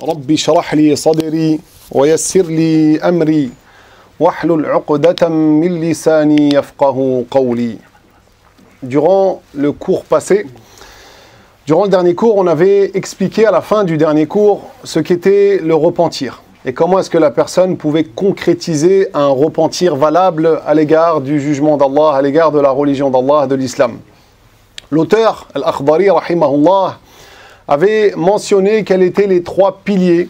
ربي اشرح لي صدري ويسر لي أمري واحلل عقدة من لساني يفقه قولي. Durant le cours passé, durant le dernier cours, on avait expliqué à la fin du dernier cours ce qu'était le repentir et comment est-ce que la personne pouvait concrétiser un repentir valable à l'égard du jugement d'Allah, à l'égard de la religion d'Allah, de l'islam. L'auteur, Al-Akhdari, rahimahullah, avait mentionné quels étaient les trois piliers,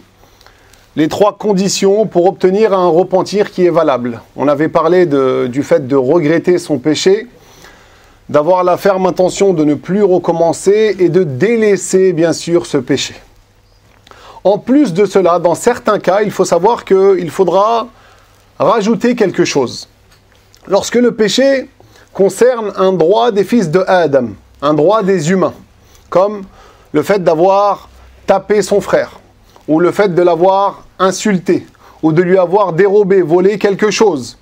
les trois conditions pour obtenir un repentir qui est valable. On avait parlé du fait de regretter son péché, d'avoir la ferme intention de ne plus recommencer et de délaisser bien sûr ce péché. En plus de cela, dans certains cas, il faut savoir qu'il faudra rajouter quelque chose. Lorsque le péché concerne un droit des fils de Adam, un droit des humains, comme le fait d'avoir tapé son frère, ou le fait de l'avoir insulté, ou de lui avoir dérobé, volé quelque chose,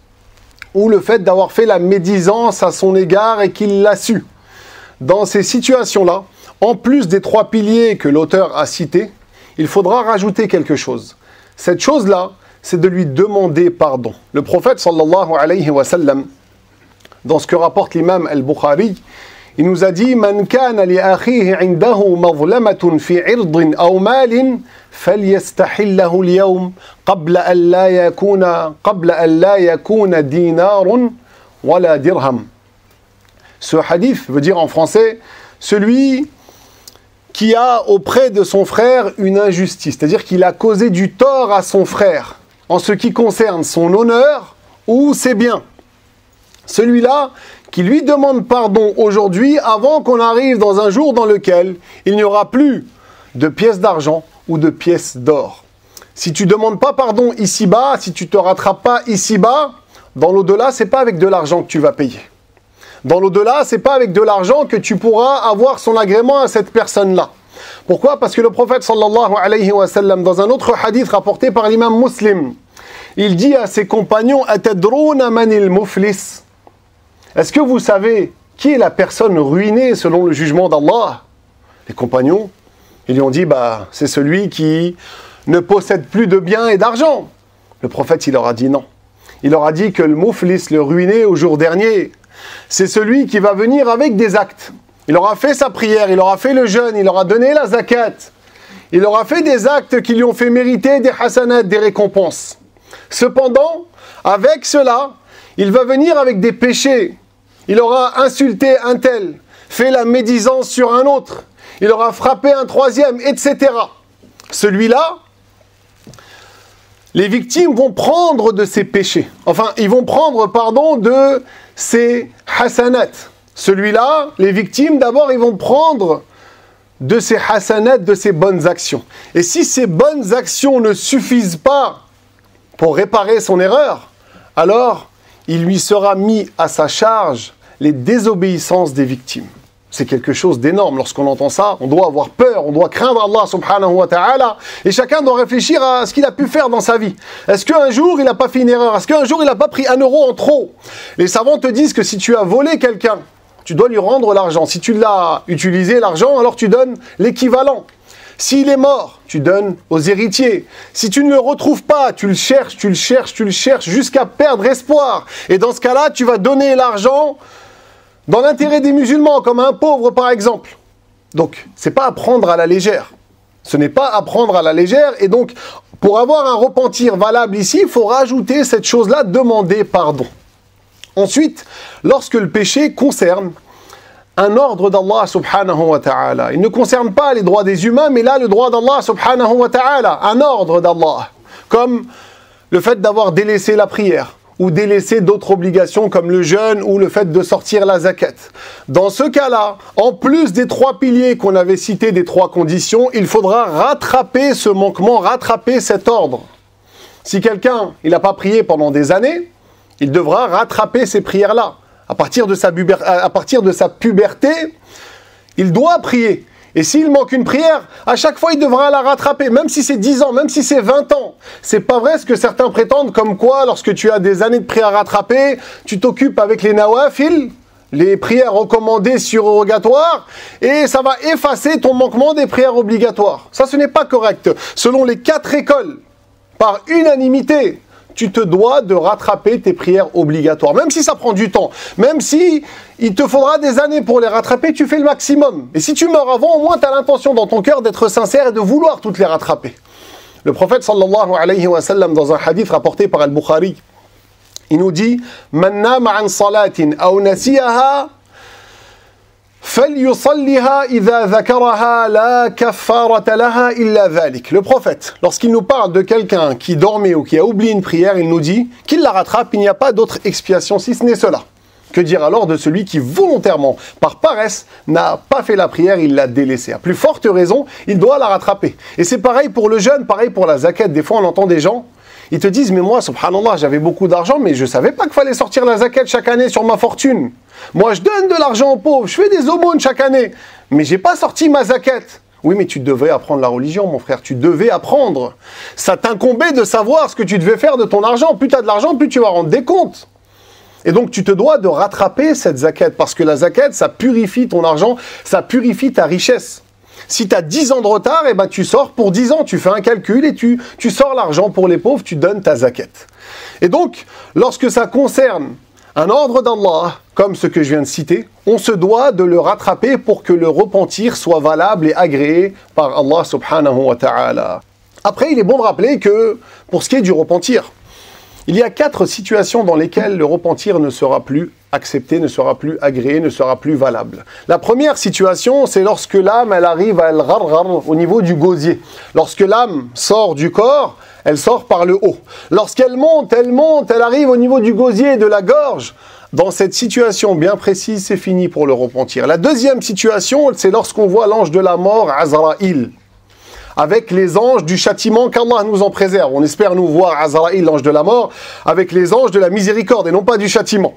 ou le fait d'avoir fait la médisance à son égard et qu'il l'a su. Dans ces situations-là, en plus des trois piliers que l'auteur a cités, il faudra rajouter quelque chose. Cette chose-là, c'est de lui demander pardon. Le prophète sallallahu alayhi wa sallam, dans ce que rapporte l'imam al-Bukhari, il nous a dit Man kana li akhihi indahu mazlamatun fi irdin aw malin falyastahillahu al-yawm qabla an la yakuna dinarun wala dirham. Ce hadith veut dire en français celui qui a auprès de son frère une injustice, c'est-à-dire qu'il a causé du tort à son frère en ce qui concerne son honneur ou ses biens. Celui-là qui lui demande pardon aujourd'hui avant qu'on arrive dans un jour dans lequel il n'y aura plus de pièces d'argent ou de pièces d'or. Si tu ne demandes pas pardon ici-bas, si tu ne te rattrapes pas ici-bas, dans l'au-delà, ce n'est pas avec de l'argent que tu vas payer. Dans l'au-delà, ce n'est pas avec de l'argent que tu pourras avoir son agrément à cette personne-là. Pourquoi? Parce que le prophète sallallahu alayhi wa sallam, dans un autre hadith rapporté par l'imam Muslim, il dit à ses compagnons « Atadrouna manil muflis » Est-ce que vous savez qui est la personne ruinée selon le jugement d'Allah? Les compagnons, ils lui ont dit, c'est celui qui ne possède plus de biens et d'argent. Le prophète, il leur a dit non. Il leur a dit que le muflis, le ruiné au jour dernier, c'est celui qui va venir avec des actes. Il aura fait sa prière, il aura fait le jeûne, il aura donné la zakat. Il aura fait des actes qui lui ont fait mériter des hasanats, des récompenses. Cependant, avec cela, il va venir avec des péchés. Il aura insulté un tel, fait la médisance sur un autre, il aura frappé un troisième, etc. Celui-là, les victimes vont prendre de ses péchés. Enfin, ils vont prendre, de ses hasanat. Celui-là, les victimes, d'abord, ils vont prendre de ses hasanat, de ses bonnes actions. Et si ces bonnes actions ne suffisent pas pour réparer son erreur, alors il lui sera mis à sa charge les désobéissances des victimes. C'est quelque chose d'énorme. Lorsqu'on entend ça, on doit avoir peur, on doit craindre Allah subhanahu wa ta'ala, et chacun doit réfléchir à ce qu'il a pu faire dans sa vie. Est-ce qu'un jour il n'a pas fait une erreur? Est-ce qu'un jour il n'a pas pris 1 euro en trop? Les savants te disent que si tu as volé quelqu'un, tu dois lui rendre l'argent. Si tu l'as utilisé, l'argent, alors tu donnes l'équivalent. S'il est mort, tu donnes aux héritiers. Si tu ne le retrouves pas, tu le cherches jusqu'à perdre espoir. Et dans ce cas-là, tu vas donner l'argent dans l'intérêt des musulmans, comme un pauvre par exemple. Donc, ce n'est pas à prendre à la légère. Ce n'est pas à prendre à la légère. Et donc, pour avoir un repentir valable ici, il faut rajouter cette chose-là, demander pardon. Ensuite, lorsque le péché concerne un ordre d'Allah subhanahu wa ta'ala. Il ne concerne pas les droits des humains, mais là le droit d'Allah subhanahu wa ta'ala, un ordre d'Allah. Comme le fait d'avoir délaissé la prière, ou délaissé d'autres obligations comme le jeûne, ou le fait de sortir la zakat. Dans ce cas-là, en plus des trois piliers qu'on avait cités, des trois conditions, il faudra rattraper ce manquement, rattraper cet ordre. Si quelqu'un n'a pas prié pendant des années, il devra rattraper ces prières-là. À partir de sa puberté, il doit prier. Et s'il manque une prière, à chaque fois, il devra la rattraper, même si c'est 10 ans, même si c'est 20 ans. C'est pas vrai ce que certains prétendent, comme quoi, lorsque tu as des années de prière à rattraper, tu t'occupes avec les nawafil, les prières recommandées surrogatoires et ça va effacer ton manquement des prières obligatoires. Ça, ce n'est pas correct. Selon les 4 écoles, par unanimité, tu te dois de rattraper tes prières obligatoires. Même si ça prend du temps, même si il te faudra des années pour les rattraper, tu fais le maximum. Et si tu meurs avant, au moins tu as l'intention dans ton cœur d'être sincère et de vouloir toutes les rattraper. Le prophète sallallahu alayhi wa sallam, dans un hadith rapporté par Al-Bukhari, il nous dit « Man nama an salatin aw nasiyaha فَلْيُصَلِّهَا إِذَا ذَكَرَهَا لَا كَفَّارَةَ لَهَا إِلَّا ذَلِكَ » Le prophète, lorsqu'il nous parle de quelqu'un qui dormait ou qui a oublié une prière, il nous dit qu'il la rattrape, il n'y a pas d'autre expiation si ce n'est cela. Que dire alors de celui qui volontairement, par paresse, n'a pas fait la prière, il l'a délaissée. À plus forte raison, il doit la rattraper. Et c'est pareil pour le jeûne, pareil pour la zakat. Des fois, on entend des gens, ils te disent « Mais moi, subhanallah, j'avais beaucoup d'argent, mais je ne savais pas qu'il fallait sortir la zakat chaque année sur ma fortune. Moi, je donne de l'argent aux pauvres, je fais des aumônes chaque année, mais j'ai pas sorti ma zakat. » Oui, mais tu devais apprendre la religion, mon frère, tu devais apprendre. Ça t'incombait de savoir ce que tu devais faire de ton argent. Plus tu as de l'argent, plus tu vas rendre des comptes. Et donc, tu te dois de rattraper cette zakat, parce que la zakat, ça purifie ton argent, ça purifie ta richesse. Si tu as 10 ans de retard, eh ben, tu sors pour 10 ans, tu fais un calcul et tu sors l'argent pour les pauvres, tu donnes ta zakat. Et donc, lorsque ça concerne un ordre d'Allah, comme ce que je viens de citer, on se doit de le rattraper pour que le repentir soit valable et agréé par Allah subhanahu wa ta'ala. Après, il est bon de rappeler que, pour ce qui est du repentir, il y a 4 situations dans lesquelles le repentir ne sera plus accepté, ne sera plus agréé, ne sera plus valable. La première situation, c'est lorsque l'âme, elle arrive à al-gharghar, au niveau du gosier. Lorsque l'âme sort du corps, elle sort par le haut. Lorsqu'elle monte, elle arrive au niveau du gosier et de la gorge. Dans cette situation bien précise, c'est fini pour le repentir. La deuxième situation, c'est lorsqu'on voit l'ange de la mort, Azraïl, avec les anges du châtiment, qu'Allah nous en préserve. On espère nous voir Azraïl, l'ange de la mort, avec les anges de la miséricorde et non pas du châtiment.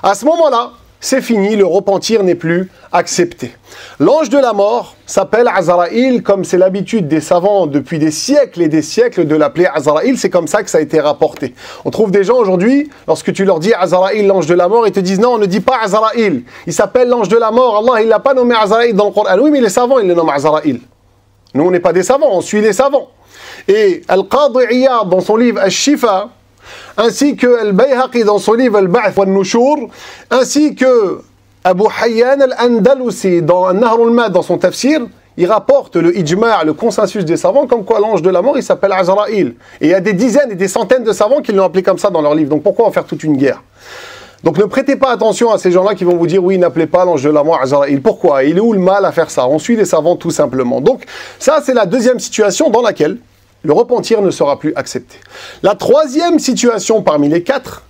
À ce moment-là, c'est fini, le repentir n'est plus accepté. L'ange de la mort s'appelle Azraïl, comme c'est l'habitude des savants depuis des siècles et des siècles de l'appeler Azraïl, c'est comme ça que ça a été rapporté. On trouve des gens aujourd'hui, lorsque tu leur dis Azraïl, l'ange de la mort, ils te disent non, on ne dit pas Azraïl, il s'appelle l'ange de la mort, Allah il l'a pas nommé Azraïl dans le Coran. Oui, mais les savants ils le nomment Azraïl. Nous on n'est pas des savants, on suit les savants. Et Al-Qadi Iyad dans son livre Al-Shifa, ainsi que Al-Bayhaqi dans son livre Al-Ba'th wa Nushur, ainsi que Abu Hayyan Al-Andalusi dans Nahr al-Mad dans son tafsir, il rapporte le ijma', le consensus des savants, comme quoi l'ange de la mort il s'appelle Azraïl. Et il y a des dizaines et des centaines de savants qui l'ont appelé comme ça dans leur livre. Donc pourquoi en faire toute une guerre? Donc ne prêtez pas attention à ces gens-là qui vont vous dire oui, n'appelez pas l'ange de la mort Azraïl. Pourquoi? Il est où le mal à faire ça? On suit les savants tout simplement. Donc ça c'est la deuxième situation dans laquelle le repentir ne sera plus accepté. La troisième situation parmi les 4,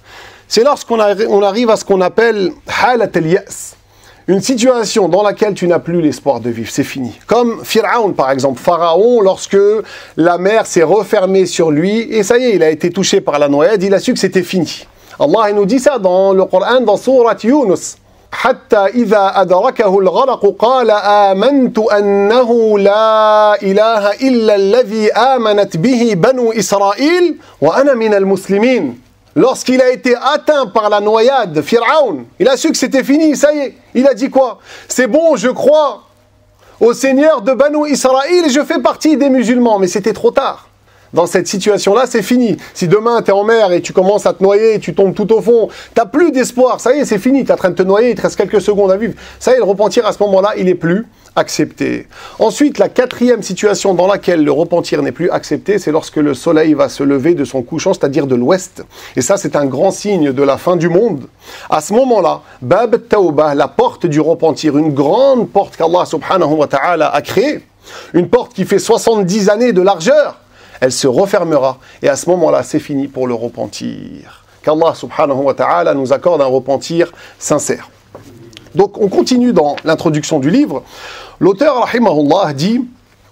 c'est lorsqu'on arrive à ce qu'on appelle halat al-ya's. Une situation dans laquelle tu n'as plus l'espoir de vivre, c'est fini. Comme Pharaon par exemple. Pharaon, lorsque la mer s'est refermée sur lui, et ça y est, il a été touché par la noyade, il a su que c'était fini. Allah il nous dit ça dans le Coran, dans Surat Yunus. حتى إذا أدركه الغرق قال آمنت أنه لا إله إلا الذي آمنت به بنو إسرائيل وأنا من المسلمين. Lorsqu'il a été atteint par la noyade, Pharaon, il a su que c'était fini, ça y est. Il a dit quoi? C'est bon, je crois au Seigneur de Banu Israël et je fais partie des musulmans. Mais c'était trop tard. Dans cette situation-là, c'est fini. Si demain, tu es en mer et tu commences à te noyer, et tu tombes tout au fond, tu n'as plus d'espoir. Ça y est, c'est fini. Tu es en train de te noyer, il te reste quelques secondes à vivre. Ça y est, le repentir à ce moment-là, il n'est plus accepté. Ensuite, la quatrième situation dans laquelle le repentir n'est plus accepté, c'est lorsque le soleil va se lever de son couchant, c'est-à-dire de l'ouest. Et ça, c'est un grand signe de la fin du monde. À ce moment-là, Bab Tawbah, la porte du repentir, une grande porte qu'Allah subhanahu wa ta'ala a créée, une porte qui fait 70 années de largeur, elle se refermera et à ce moment-là, c'est fini pour le repentir. Qu'Allah subhanahu wa ta'ala nous accorde un repentir sincère. Donc on continue dans l'introduction du livre. L'auteur, rahimahullah, dit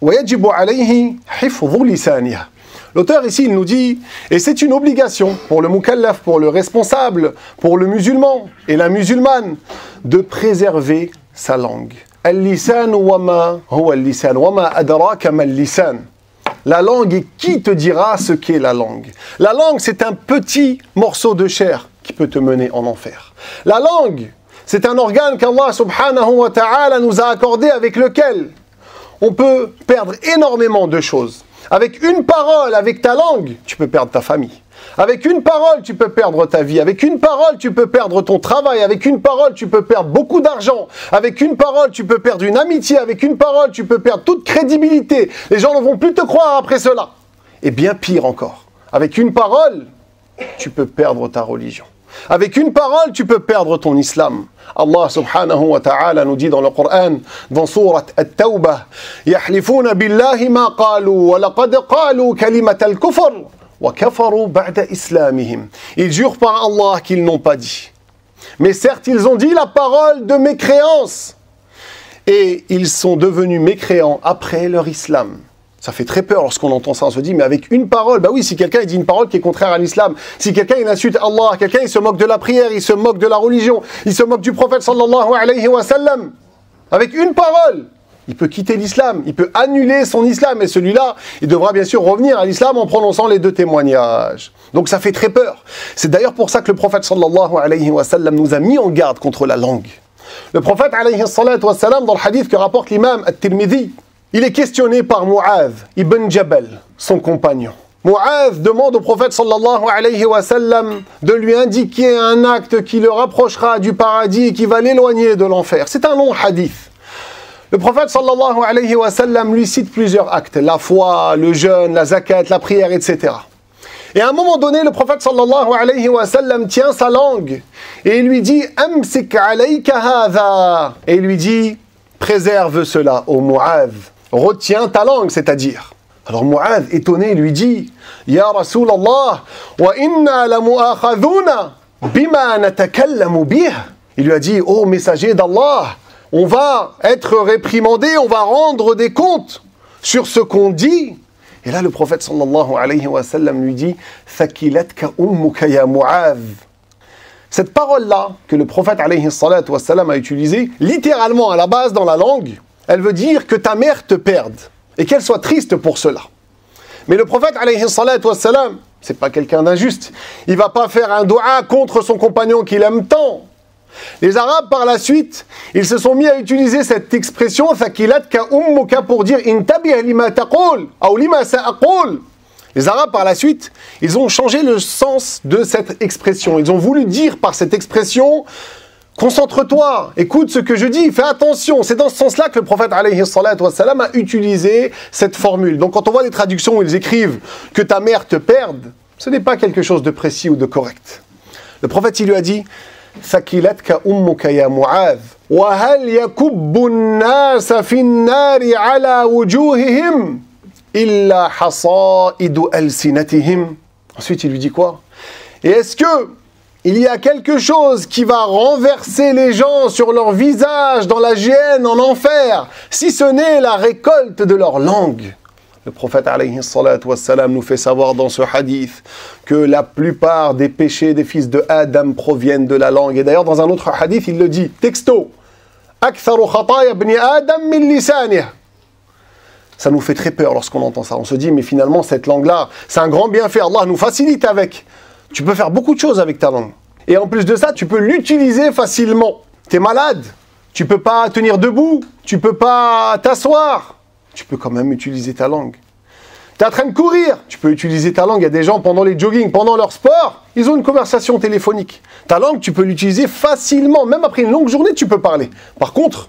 وَيَجِبُ عَلَيْهِ حِفْظُ لِسَانِهِ. L'auteur ici, il nous dit, et c'est une obligation pour le mukallaf, pour le responsable, pour le musulman et la musulmane, de préserver sa langue. Al-lisan wa ma huwa al-lisan wa ma adraka ma al-lisan. La langue, et qui te dira ce qu'est la langue? La langue, c'est un petit morceau de chair qui peut te mener en enfer. La langue, C'est un organe qu'Allah subhanahu wa ta'ala nous a accordé avec lequel on peut perdre énormément de choses. Avec une parole, avec ta langue, tu peux perdre ta famille. Avec une parole, tu peux perdre ta vie. Avec une parole, tu peux perdre ton travail. Avec une parole, tu peux perdre beaucoup d'argent. Avec une parole, tu peux perdre une amitié. Avec une parole, tu peux perdre toute crédibilité. Les gens ne vont plus te croire après cela. Et bien pire encore, avec une parole, tu peux perdre ta religion. Avec une parole, tu peux perdre ton islam. Allah subhanahu wa ta'ala nous dit dans le Coran, dans Surat At-Tawbah, يَحْلِفُونَ بِاللَّهِ مَا قَالُوا وَلَقَدْ قَالُوا كَلِمَةَ الْكُفْرِ وَكَفَرُوا بَعْدَ إِسْلَامِهِمْ. Ils jurent par Allah qu'ils n'ont pas dit. Mais certes, ils ont dit la parole de mécréance. Et ils sont devenus mécréants après leur islam. Ça fait très peur lorsqu'on entend ça, on se dit, mais avec une parole, bah oui, si quelqu'un dit une parole qui est contraire à l'islam, si quelqu'un il insulte Allah, quelqu'un il se moque de la prière, il se moque de la religion, il se moque du prophète sallallahu alayhi wa sallam, avec une parole, il peut quitter l'islam, il peut annuler son islam, et celui-là, il devra bien sûr revenir à l'islam en prononçant les deux témoignages. Donc ça fait très peur. C'est d'ailleurs pour ça que le prophète sallallahu alayhi wa sallam nous a mis en garde contre la langue. Le prophète alayhi salatu wa sallam, dans le hadith que rapporte l'imam At-Tirmidhi, il est questionné par Mu'adh ibn Jabal, son compagnon. Mu'adh demande au prophète sallallahu alayhi wa sallam de lui indiquer un acte qui le rapprochera du paradis et qui va l'éloigner de l'enfer. C'est un long hadith. Le prophète sallallahu alayhi wa sallam lui cite plusieurs actes, la foi, le jeûne, la zakat, la prière, etc. Et à un moment donné, le prophète sallallahu alayhi wa sallam tient sa langue et il lui dit « Amsik alayka hadha » et il lui dit « Préserve cela, ô Mu'adh. Retiens ta langue, c'est-à-dire. » Alors Mu'adh, étonné, lui dit « Ya Rasulallah, wa inna la mu'akhadhuna bima natakallamu bih » Il lui a dit « Ô messager d'Allah, on va être réprimandé, on va rendre des comptes sur ce qu'on dit. » Et là, le prophète sallallahu alayhi wa sallam lui dit « Thakilatka ummuka ya Mu'adh » Cette parole-là, que le prophète alayhi salatu wa sallam a utilisée, littéralement à la base dans la langue, elle veut dire que ta mère te perde et qu'elle soit triste pour cela. Mais le prophète, alayhi salatu wassalam, c'est pas quelqu'un d'injuste. Il va pas faire un dua contre son compagnon qu'il aime tant. Les Arabes, par la suite, ils se sont mis à utiliser cette expression thakilatka ummuka pour dire intabih lima taqul ou lima sa'aqul. Les Arabes, par la suite, ils ont changé le sens de cette expression. Ils ont voulu dire par cette expression concentre-toi, écoute ce que je dis, fais attention. C'est dans ce sens-là que le prophète alayhi salatu wassalam a utilisé cette formule. Donc quand on voit les traductions où ils écrivent que ta mère te perde, ce n'est pas quelque chose de précis ou de correct. Le prophète, il lui a dit Thakilatka ummuka ya Mu'adh wa hal yakubbu an-nasa fi an-nari ala wujuhihim illa hasaidu alsinatihim. Ensuite, il lui dit quoi? Et est-ce que il y a quelque chose qui va renverser les gens sur leur visage, dans la géhenne, en enfer, si ce n'est la récolte de leur langue. Le prophète alayhi salatu wassalam nous fait savoir dans ce hadith que la plupart des péchés des fils de Adam proviennent de la langue. Et d'ailleurs, dans un autre hadith, il le dit, texto, Aktharu khataya ibn Adam min lisanih. Ça nous fait très peur lorsqu'on entend ça. On se dit, mais finalement, cette langue-là, c'est un grand bienfait. Allah nous facilite avec. Tu peux faire beaucoup de choses avec ta langue. Et en plus de ça, tu peux l'utiliser facilement. Tu es malade, tu peux pas tenir debout, tu peux pas t'asseoir. Tu peux quand même utiliser ta langue. Tu es en train de courir, tu peux utiliser ta langue. Il y a des gens pendant les jogging, pendant leur sport, ils ont une conversation téléphonique. Ta langue, tu peux l'utiliser facilement. Même après une longue journée, tu peux parler. Par contre,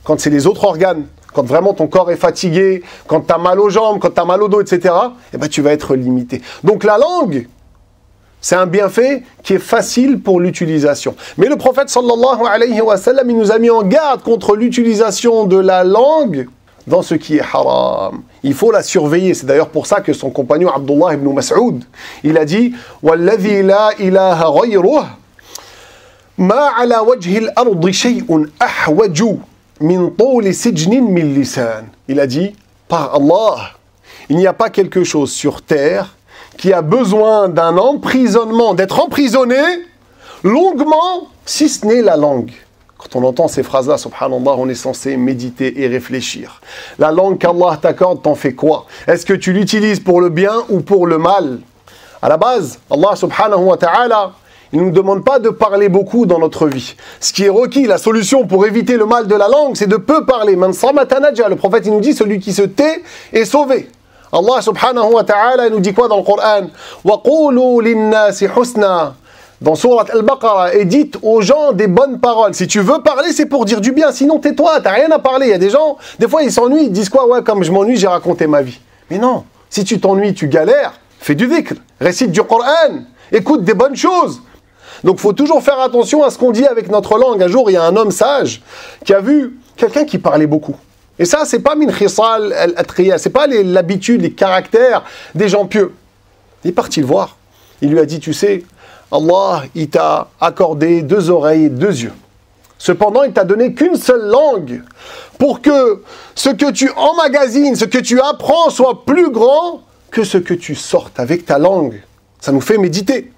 quand c'est les autres organes, quand vraiment ton corps est fatigué, quand tu as mal aux jambes, quand tu as mal au dos, etc., eh ben, tu vas être limité. Donc la langue, c'est un bienfait qui est facile pour l'utilisation. Mais le prophète sallallahu alayhi wa sallam, il nous a mis en garde contre l'utilisation de la langue dans ce qui est haram. Il faut la surveiller. C'est d'ailleurs pour ça que son compagnon Abdullah ibn Mas'ud, il a dit « Walladhi la ilaha ghayruh, ma ala wajhi al-ardi shay'un ahwaju min tawli sijnin min lisan » Il a dit « Par Allah, il n'y a pas quelque chose sur terre qui a besoin d'un emprisonnement, d'être emprisonné longuement, si ce n'est la langue. » Quand on entend ces phrases-là, subhanallah, on est censé méditer et réfléchir. La langue qu'Allah t'accorde, t'en fais quoi? Est-ce que tu l'utilises pour le bien ou pour le mal? À la base, Allah subhanahu wa ta'ala, Il ne nous demande pas de parler beaucoup dans notre vie. Ce qui est requis, la solution pour éviter le mal de la langue, c'est de peu parler. Man samata naja. Le prophète, il nous dit, celui qui se tait est sauvé. Allah subhanahu wa ta'ala nous dit quoi dans le Coran? Wa qulu linnasi husna. Dans Surat Al-Baqarah, et dites aux gens des bonnes paroles. Si tu veux parler, c'est pour dire du bien. Sinon, tais-toi, t'as rien à parler. Il y a des gens, des fois, ils s'ennuient, ils disent quoi? Ouais, comme je m'ennuie, j'ai raconté ma vie. Mais non, si tu t'ennuies, tu galères, fais du dhikr, récite du Coran, écoute des bonnes choses. Donc, il faut toujours faire attention à ce qu'on dit avec notre langue. Un jour, il y a un homme sage qui a vu quelqu'un qui parlait beaucoup. Et ça, c'est pas min khisal al-atriya, c'est pas l'habitude, les caractères des gens pieux. Il est parti le voir. Il lui a dit, tu sais, Allah, il t'a accordé 2 oreilles et 2 yeux. Cependant, il t'a donné qu'une seule langue pour que ce que tu emmagasines, ce que tu apprends soit plus grand que ce que tu sortes avec ta langue. Ça nous fait méditer.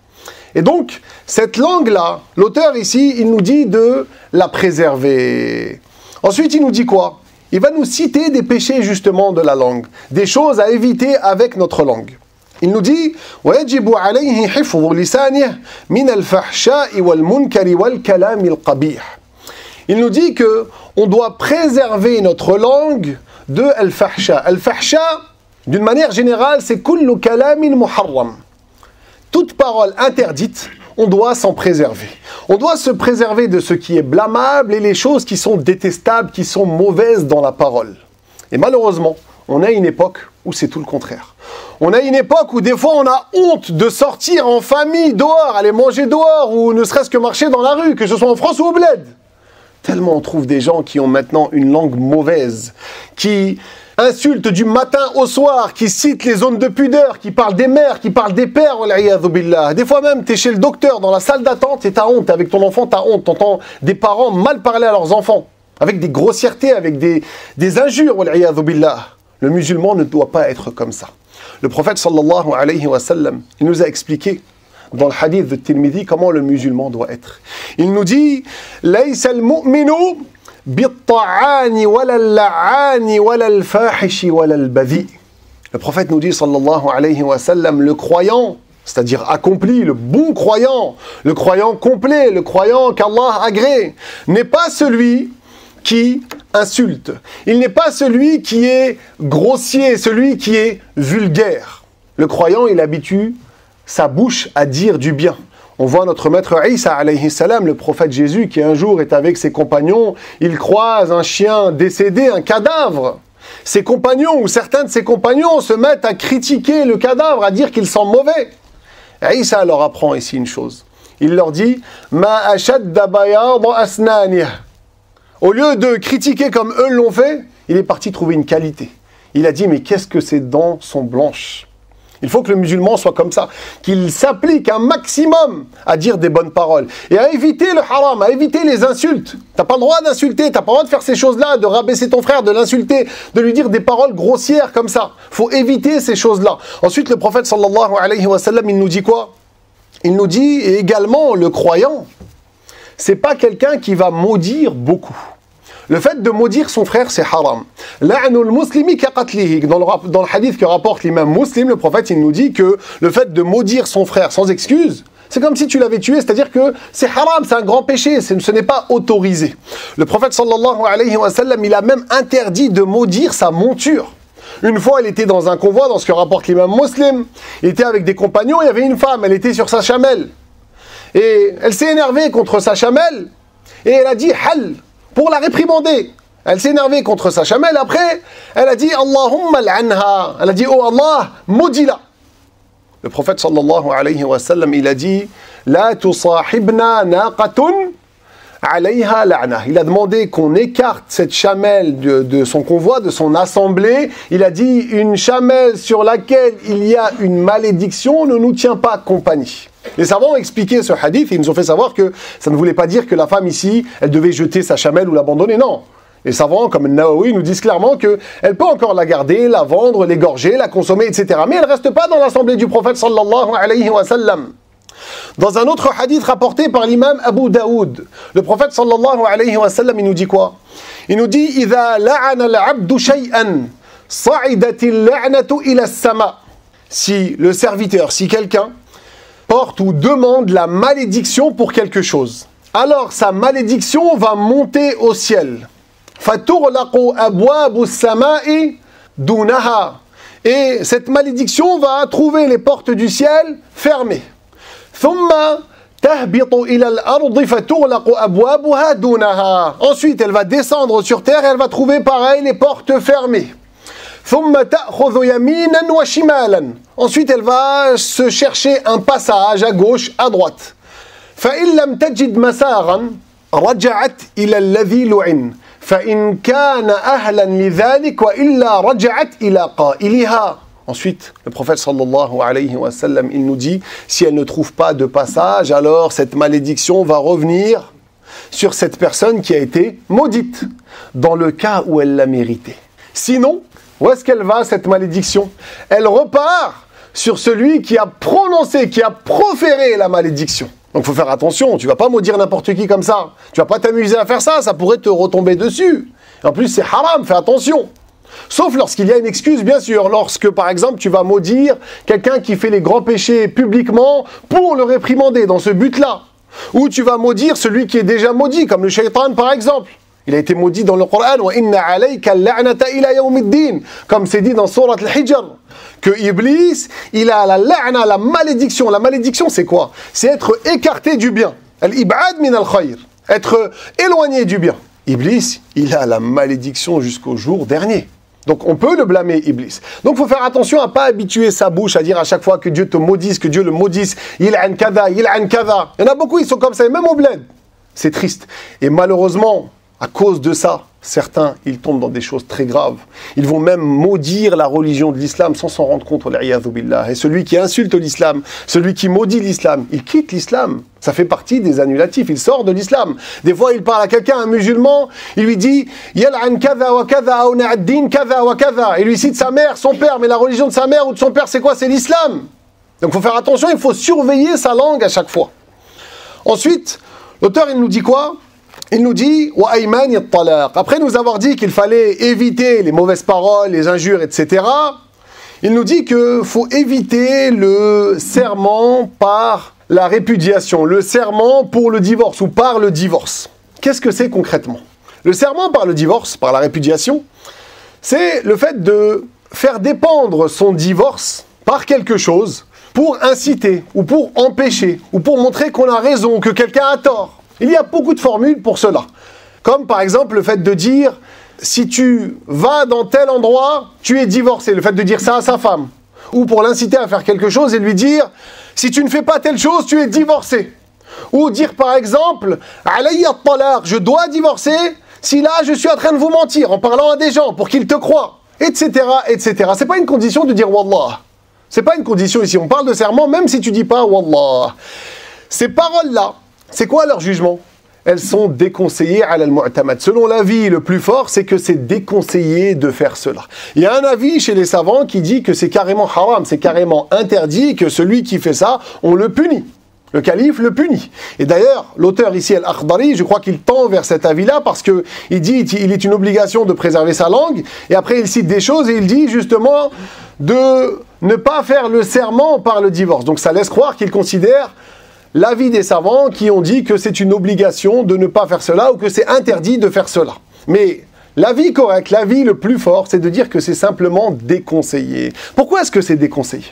Et donc, cette langue-là, l'auteur ici, il nous dit de la préserver. Ensuite, il nous dit quoi? Il va nous citer des péchés justement de la langue, des choses à éviter avec notre langue. Il nous dit وَيَجِبُ عَلَيْهِ حِفْظُ لِسَانِهِ مِنَ الْفَحْشَاءِ وَالْمُنْكَرِ وَالْكَلَامِ الْقَبِيحِ. Il nous dit que on doit préserver notre langue de al-fahsha. Al-fahsha, d'une manière générale, c'est kullu kalamin muharram. Toute parole interdite, on doit s'en préserver. On doit se préserver de ce qui est blâmable et les choses qui sont détestables, qui sont mauvaises dans la parole. Et malheureusement, on a une époque où c'est tout le contraire. On a une époque où des fois on a honte de sortir en famille dehors, aller manger dehors ou ne serait-ce que marcher dans la rue, que ce soit en France ou au bled. Tellement on trouve des gens qui ont maintenant une langue mauvaise, qui insultent du matin au soir, qui citent les zones de pudeur, qui parlent des mères, qui parlent des pères. Des fois même, tu es chez le docteur, dans la salle d'attente, et t'as honte. Avec ton enfant, t'as honte. T'entends des parents mal parler à leurs enfants, avec des grossièretés, avec des injures. Le musulman ne doit pas être comme ça. Le prophète sallallahu alayhi wa sallam, il nous a expliqué dans le hadith de Tirmidhi comment le musulman doit être. Il nous dit لَيْسَ الْمُؤْمِنُ بِالطَّعَانِ وَلَا اللَّعَانِ وَلَا الْفَاحِشِ وَلَا الْبَذِيءِ. Le prophète nous dit sallallahu alayhi wa sallam, le croyant, c'est-à-dire accompli, le bon croyant, le croyant complet, le croyant qu'Allah agrée, n'est pas celui qui insulte. Il n'est pas celui qui est grossier, celui qui est vulgaire. Le croyant, il habitue sa bouche à dire du bien. On voit notre maître Isa alayhi salam, le prophète Jésus, qui un jour est avec ses compagnons, il croise un chien décédé, un cadavre. Ses compagnons, ou certains de ses compagnons, se mettent à critiquer le cadavre, à dire qu'il sent mauvais. Isa leur apprend ici une chose. Il leur dit « Ma ashadda bayad asnanihi » Au lieu de critiquer comme eux l'ont fait, il est parti trouver une qualité. Il a dit, mais qu'est-ce que ces dents sont blanches? Il faut que le musulman soit comme ça, qu'il s'applique un maximum à dire des bonnes paroles et à éviter le haram, à éviter les insultes. T'as pas le droit d'insulter, t'as pas le droit de faire ces choses-là, de rabaisser ton frère, de l'insulter, de lui dire des paroles grossières comme ça. Faut éviter ces choses-là. Ensuite, le prophète sallallahu alayhi wa sallam, il nous dit quoi? Il nous dit également, le croyant, c'est pas quelqu'un qui va maudire beaucoup. Le fait de maudire son frère, c'est haram. La'nul muslimi ka qatlihi. Dans le hadith que rapporte l'imam Muslim, le prophète, il nous dit que le fait de maudire son frère sans excuse, c'est comme si tu l'avais tué, c'est-à-dire que c'est haram, c'est un grand péché, ce n'est pas autorisé. Le prophète sallallahu alayhi wa sallam, il a même interdit de maudire sa monture. Une fois, il était dans un convoi, dans ce que rapporte l'imam Muslim, il était avec des compagnons, il y avait une femme, elle était sur sa chamelle. Et elle s'est énervée contre sa chamelle, et elle a dit « Hal » pour la réprimander. Elle s'est énervée contre sa chamelle, après, elle a dit « Allahumma l'anha » elle a dit « Oh Allah, maudis-la » Le prophète sallallahu alayhi wa sallam, il a dit « La tusahibna naqatun alayha la'na » Il a demandé qu'on écarte cette chamelle de son convoi, de son assemblée. Il a dit « Une chamelle sur laquelle il y a une malédiction ne nous tient pas compagnie ». Les savants ont expliqué ce hadith et ils nous ont fait savoir que ça ne voulait pas dire que la femme ici, elle devait jeter sa chamelle ou l'abandonner, non. Les savants, comme Nawawi, nous disent clairement qu'elle peut encore la garder, la vendre, l'égorger, la consommer, etc. Mais elle ne reste pas dans l'assemblée du prophète sallallahu alayhi wa sallam. Dans un autre hadith rapporté par l'imam Abu Daoud, le prophète sallallahu alayhi wa sallam, il nous dit quoi? Il nous dit « Idha la'ana al-'abdu shay'an, sa'idati al-la'natu ila as-sama » Si le serviteur, si quelqu'un porte ou demande la malédiction pour quelque chose, alors sa malédiction va monter au ciel. فَتُغْلَقُ أَبْوَابُ السَّمَاءِ دُونَهَا. Et cette malédiction va trouver les portes du ciel fermées. ثُمَّ تَهْبِطُ إِلَى الْأَرْضِ فَتُغْلَقُ أَبْوَابُهَا دُونَهَا. Ensuite, elle va descendre sur terre et elle va trouver pareil les portes fermées. ثُمَّ تَأْخُذُ يَمِينًا وَشِمَالًا. Ensuite, elle va se chercher un passage à gauche, à droite. فَإِن لَمْ تَجِدْ مَسَاغًا رَجَعَتْ إِلَى الَّذِي لُعِنَ فَإِن كَانَ أَهْلًا لِذَلِكَ وَإِلَّا رَجَعَتْ إِلَى قَائِلِهَا. Ensuite, le prophète sallallahu alayhi wa sallam, il nous dit, si elle ne trouve pas de passage, alors cette malédiction va revenir sur cette personne qui a été maudite, dans le cas où elle l'a mérité. Sinon, où est-ce qu'elle va, cette malédiction? Elle repart sur celui qui a prononcé, qui a proféré la malédiction. Donc il faut faire attention, tu ne vas pas maudire n'importe qui comme ça. Tu ne vas pas t'amuser à faire ça, ça pourrait te retomber dessus. En plus, c'est haram, fais attention. Sauf lorsqu'il y a une excuse, bien sûr. Lorsque, par exemple, tu vas maudire quelqu'un qui fait les grands péchés publiquement pour le réprimander dans ce but-là. Ou tu vas maudire celui qui est déjà maudit, comme le shaitan, par exemple. Il a été maudit dans le Coran. « Wa inna alayka al-la'nata ila yawmiddin » comme c'est dit dans Surat al-Hijr. Que Iblis, il a la la'na, la malédiction. La malédiction, c'est quoi? C'est être écarté du bien. Al-ib'ad min al-khayr. Être éloigné du bien. Iblis, il a la malédiction jusqu'au jour dernier. Donc on peut le blâmer, Iblis. Donc il faut faire attention à ne pas habituer sa bouche à dire à chaque fois que Dieu te maudisse, que Dieu le maudisse. Il a un kada, il a un kada. Il y en a beaucoup, ils sont comme ça, et même au bled. C'est triste. Et malheureusement, à cause de ça, certains, ils tombent dans des choses très graves. Ils vont même maudire la religion de l'islam sans s'en rendre compte. Et celui qui insulte l'islam, celui qui maudit l'islam, il quitte l'islam. Ça fait partie des annulatifs, il sort de l'islam. Des fois, il parle à quelqu'un, un musulman, il lui dit « Yal'an kadha wa kadha, ou na'ad-din kadha wa kadha » Il lui cite sa mère, son père, mais la religion de sa mère ou de son père, c'est quoi? C'est l'islam. Donc il faut faire attention, il faut surveiller sa langue à chaque fois. Ensuite, l'auteur, il nous dit quoi? Il nous dit « Wa ayman at-talaq » Après nous avoir dit qu'il fallait éviter les mauvaises paroles, les injures, etc., il nous dit qu'il faut éviter le serment par la répudiation, le serment pour le divorce ou par le divorce. Qu'est-ce que c'est concrètement? Le serment par le divorce, par la répudiation, c'est le fait de faire dépendre son divorce par quelque chose pour inciter ou pour empêcher ou pour montrer qu'on a raison, que quelqu'un a tort. Il y a beaucoup de formules pour cela. Comme par exemple le fait de dire « si tu vas dans tel endroit, tu es divorcé », le fait de dire ça à sa femme. Ou pour l'inciter à faire quelque chose et lui dire « si tu ne fais pas telle chose, tu es divorcé ». Ou dire par exemple « alayya at-talaq », je dois divorcer si là je suis en train de vous mentir en parlant à des gens pour qu'ils te croient, etc. etc. C'est pas une condition de dire « wallah ». C'est pas une condition ici. On parle de serment même si tu dis pas « wallah ». Ces paroles-là, c'est quoi leur jugement? Elles sont déconseillées à al-mu'tamad. Selon l'avis le plus fort, c'est que c'est déconseillé de faire cela. Il y a un avis chez les savants qui dit que c'est carrément haram, c'est carrément interdit, que celui qui fait ça, on le punit. Le calife le punit. Et d'ailleurs, l'auteur ici, Al-Akhdari, je crois qu'il tend vers cet avis-là parce qu'il dit qu'il est une obligation de préserver sa langue. Et après, il cite des choses et il dit justement de ne pas faire le serment par le divorce. Donc ça laisse croire qu'il considère l'avis des savants qui ont dit que c'est une obligation de ne pas faire cela ou que c'est interdit de faire cela. Mais l'avis correct, l'avis le plus fort, c'est de dire que c'est simplement déconseillé. Pourquoi est-ce que c'est déconseillé?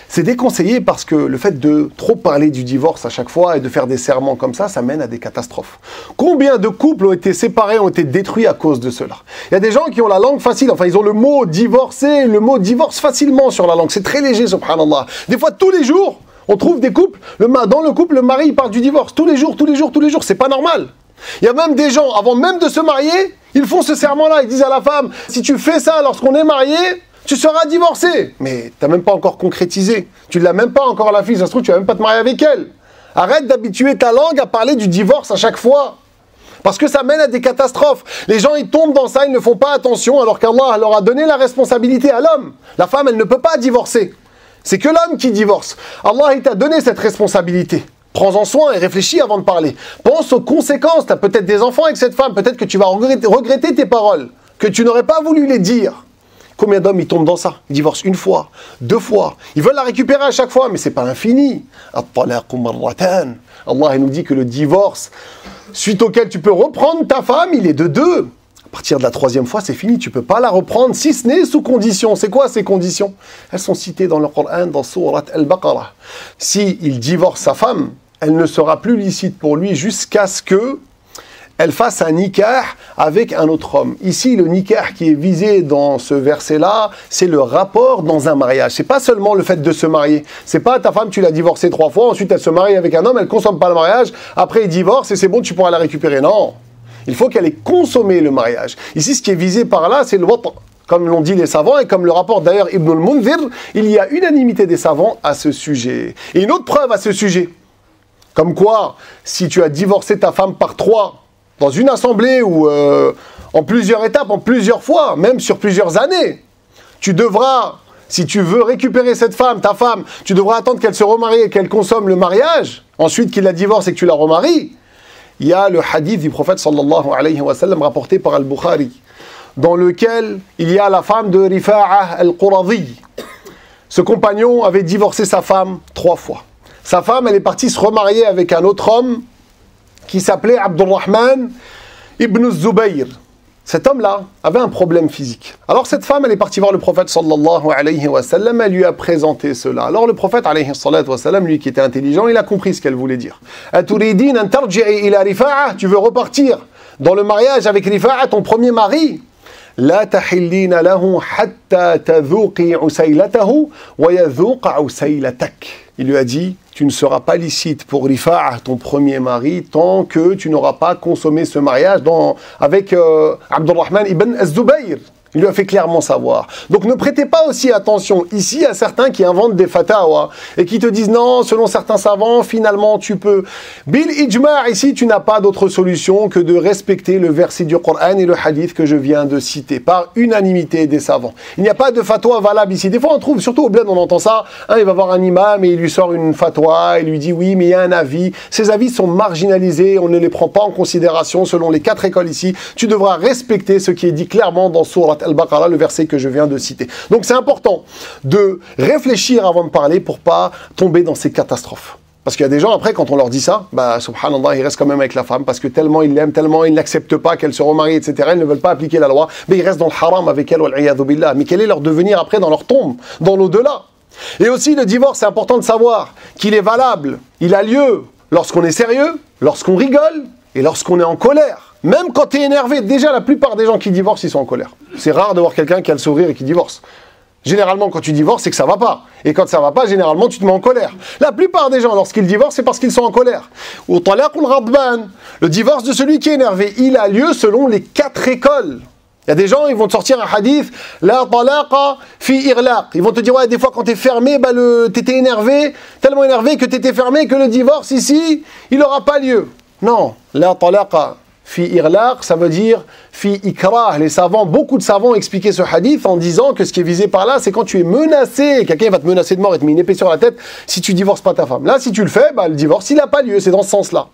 C'est déconseillé parce que le fait de trop parler du divorce à chaque fois et de faire des serments comme ça mène à des catastrophes. Combien de couples ont été séparés, ont été détruits à cause de cela? Il y a des gens qui ont la langue facile, enfin ils ont le mot divorcer, le mot divorce facilement sur la langue. C'est très léger, subhanallah. Des fois, tous les jours, on trouve des couples, dans le couple, le mari il parle du divorce. Tous les jours, c'est pas normal. Il y a même des gens, avant même de se marier, ils font ce serment-là, ils disent à la femme, si tu fais ça lorsqu'on est marié, tu seras divorcé. Mais tu n'as même pas encore concrétisé. Tu ne l'as même pas encore la fille, ça se trouve, tu vas même pas te marier avec elle. Arrête d'habituer ta langue à parler du divorce à chaque fois. Parce que ça mène à des catastrophes. Les gens, ils tombent dans ça, ils ne font pas attention, alors qu'Allah leur a donné la responsabilité à l'homme. La femme, elle ne peut pas divorcer. C'est que l'homme qui divorce. Allah, il t'a donné cette responsabilité. Prends-en soin et réfléchis avant de parler. Pense aux conséquences. Tu as peut-être des enfants avec cette femme. Peut-être que tu vas regretter tes paroles. Que tu n'aurais pas voulu les dire. Combien d'hommes ils tombent dans ça? Ils divorcent une fois, deux fois. Ils veulent la récupérer à chaque fois, mais c'est pas infini. At-talaqu marratan. Allah il nous dit que le divorce, suite auquel tu peux reprendre ta femme, il est de deux. À partir de la troisième fois, c'est fini. Tu peux pas la reprendre, si ce n'est sous condition. C'est quoi ces conditions? Elles sont citées dans le Coran, dans Sourate Al-Baqarah. Si il divorce sa femme, elle ne sera plus licite pour lui jusqu'à ce que elle fasse un nikah avec un autre homme. Ici, le nikah qui est visé dans ce verset-là, c'est le rapport dans un mariage. C'est pas seulement le fait de se marier. C'est pas ta femme, tu l'as divorcée 3 fois, ensuite elle se marie avec un homme, elle consomme pas le mariage, après il divorce et c'est bon, tu pourras la récupérer. Non. Il faut qu'elle ait consommé le mariage. Ici, ce qui est visé par là, c'est le wata, comme l'ont dit les savants, et comme le rapporte d'ailleurs Ibn al-Munzir, il y a unanimité des savants à ce sujet. Et une autre preuve à ce sujet, comme quoi, si tu as divorcé ta femme par 3, dans une assemblée ou en plusieurs étapes, en plusieurs fois, même sur plusieurs années, tu devras, si tu veux récupérer cette femme, ta femme, tu devras attendre qu'elle se remarie et qu'elle consomme le mariage, ensuite qu'il la divorce et que tu la remaries. Il y a le hadith du prophète sallallahu alayhi wa sallam rapporté par Al-Bukhari, dans lequel il y a la femme de Rifa'a al-Quradi. Ce compagnon avait divorcé sa femme 3 fois. Sa femme, elle est partie se remarier avec un autre homme qui s'appelait Abdurrahman ibn Zubayr. Cet homme-là avait un problème physique. Alors cette femme, elle est partie voir le prophète sallallahu alayhi wa sallam, elle lui a présenté cela. Alors le prophète alayhi wa sallam, lui qui était intelligent, il a compris ce qu'elle voulait dire. Aturidin an tarji'i ila Rifa'a, tu veux repartir dans le mariage avec Rifa'a, ton premier mari? La tahillina lahu hatta tadhuqi usaylatahu wa yadhuqa usaylatak. Il lui a dit, tu ne seras pas licite pour Rifa'a, ton premier mari, tant que tu n'auras pas consommé ce mariage avec Abdurrahman ibn Az-Zubayr. Il lui a fait clairement savoir. Donc ne prêtez pas aussi attention ici à certains qui inventent des fatawa et qui te disent non, selon certains savants, finalement tu peux. Bil ijma' ici, tu n'as pas d'autre solution que de respecter le verset du Coran et le hadith que je viens de citer par unanimité des savants. Il n'y a pas de fatwa valable ici. Des fois on trouve, surtout au bled, on entend ça, il va voir un imam et il lui sort une fatwa, il lui dit oui, mais il y a un avis. Ces avis sont marginalisés, on ne les prend pas en considération selon les 4 écoles ici. Tu devras respecter ce qui est dit clairement dans Sourate Al-Baqarah, le verset que je viens de citer. Donc c'est important de réfléchir avant de parler pour pas tomber dans ces catastrophes. Parce qu'il y a des gens, après, quand on leur dit ça, subhanallah, ils restent quand même avec la femme, parce que tellement ils l'aiment, tellement ils n'acceptent pas qu'elle se remarie, etc., ils ne veulent pas appliquer la loi, mais ils restent dans le haram avec elle, wal-'iyadhu billah. Mais quel est leur devenir après dans leur tombe, dans l'au-delà? Et aussi, le divorce, c'est important de savoir qu'il est valable, il a lieu lorsqu'on est sérieux, lorsqu'on rigole, et lorsqu'on est en colère. Même quand tu es énervé, déjà la plupart des gens qui divorcent, ils sont en colère. C'est rare de voir quelqu'un qui a le sourire et qui divorce. Généralement, quand tu divorces, c'est que ça va pas. Et quand ça va pas, généralement, tu te mets en colère. La plupart des gens, lorsqu'ils divorcent, c'est parce qu'ils sont en colère. Ou talaqul ghadban, le divorce de celui qui est énervé, il a lieu selon les 4 écoles. Il y a des gens, ils vont te sortir un hadith, la talaqa fi irlaq. Ils vont te dire, ouais, des fois quand t'es fermé, t'étais énervé, tellement énervé que t'étais fermé, que le divorce ici, il n'aura pas lieu. Non, la talaqa fi irlaq, ça veut dire fi ikrah. Les savants, beaucoup de savants expliquaient ce hadith en disant que ce qui est visé par là, c'est quand tu es menacé, quelqu'un va te menacer de mort et te met une épée sur la tête si tu divorces pas ta femme. Là, si tu le fais, le divorce, il n'a pas lieu, c'est dans ce sens-là.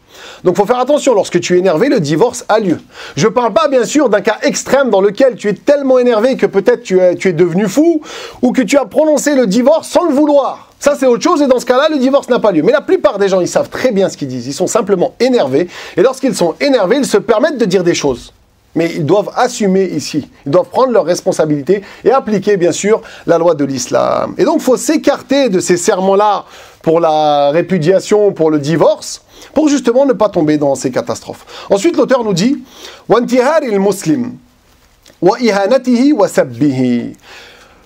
Donc, il faut faire attention, lorsque tu es énervé, le divorce a lieu. Je ne parle pas, bien sûr, d'un cas extrême dans lequel tu es tellement énervé que peut-être tu es devenu fou ou que tu as prononcé le divorce sans le vouloir. Ça, c'est autre chose, et dans ce cas-là, le divorce n'a pas lieu. Mais la plupart des gens, ils savent très bien ce qu'ils disent. Ils sont simplement énervés, et lorsqu'ils sont énervés, ils se permettent de dire des choses. Mais ils doivent assumer ici. Ils doivent prendre leurs responsabilités et appliquer, bien sûr, la loi de l'islam. Et donc, il faut s'écarter de ces serments-là pour la répudiation, pour le divorce, pour justement ne pas tomber dans ces catastrophes. Ensuite, l'auteur nous dit « Wantihar il-muslim, wa ihanatihi wa sabbihi »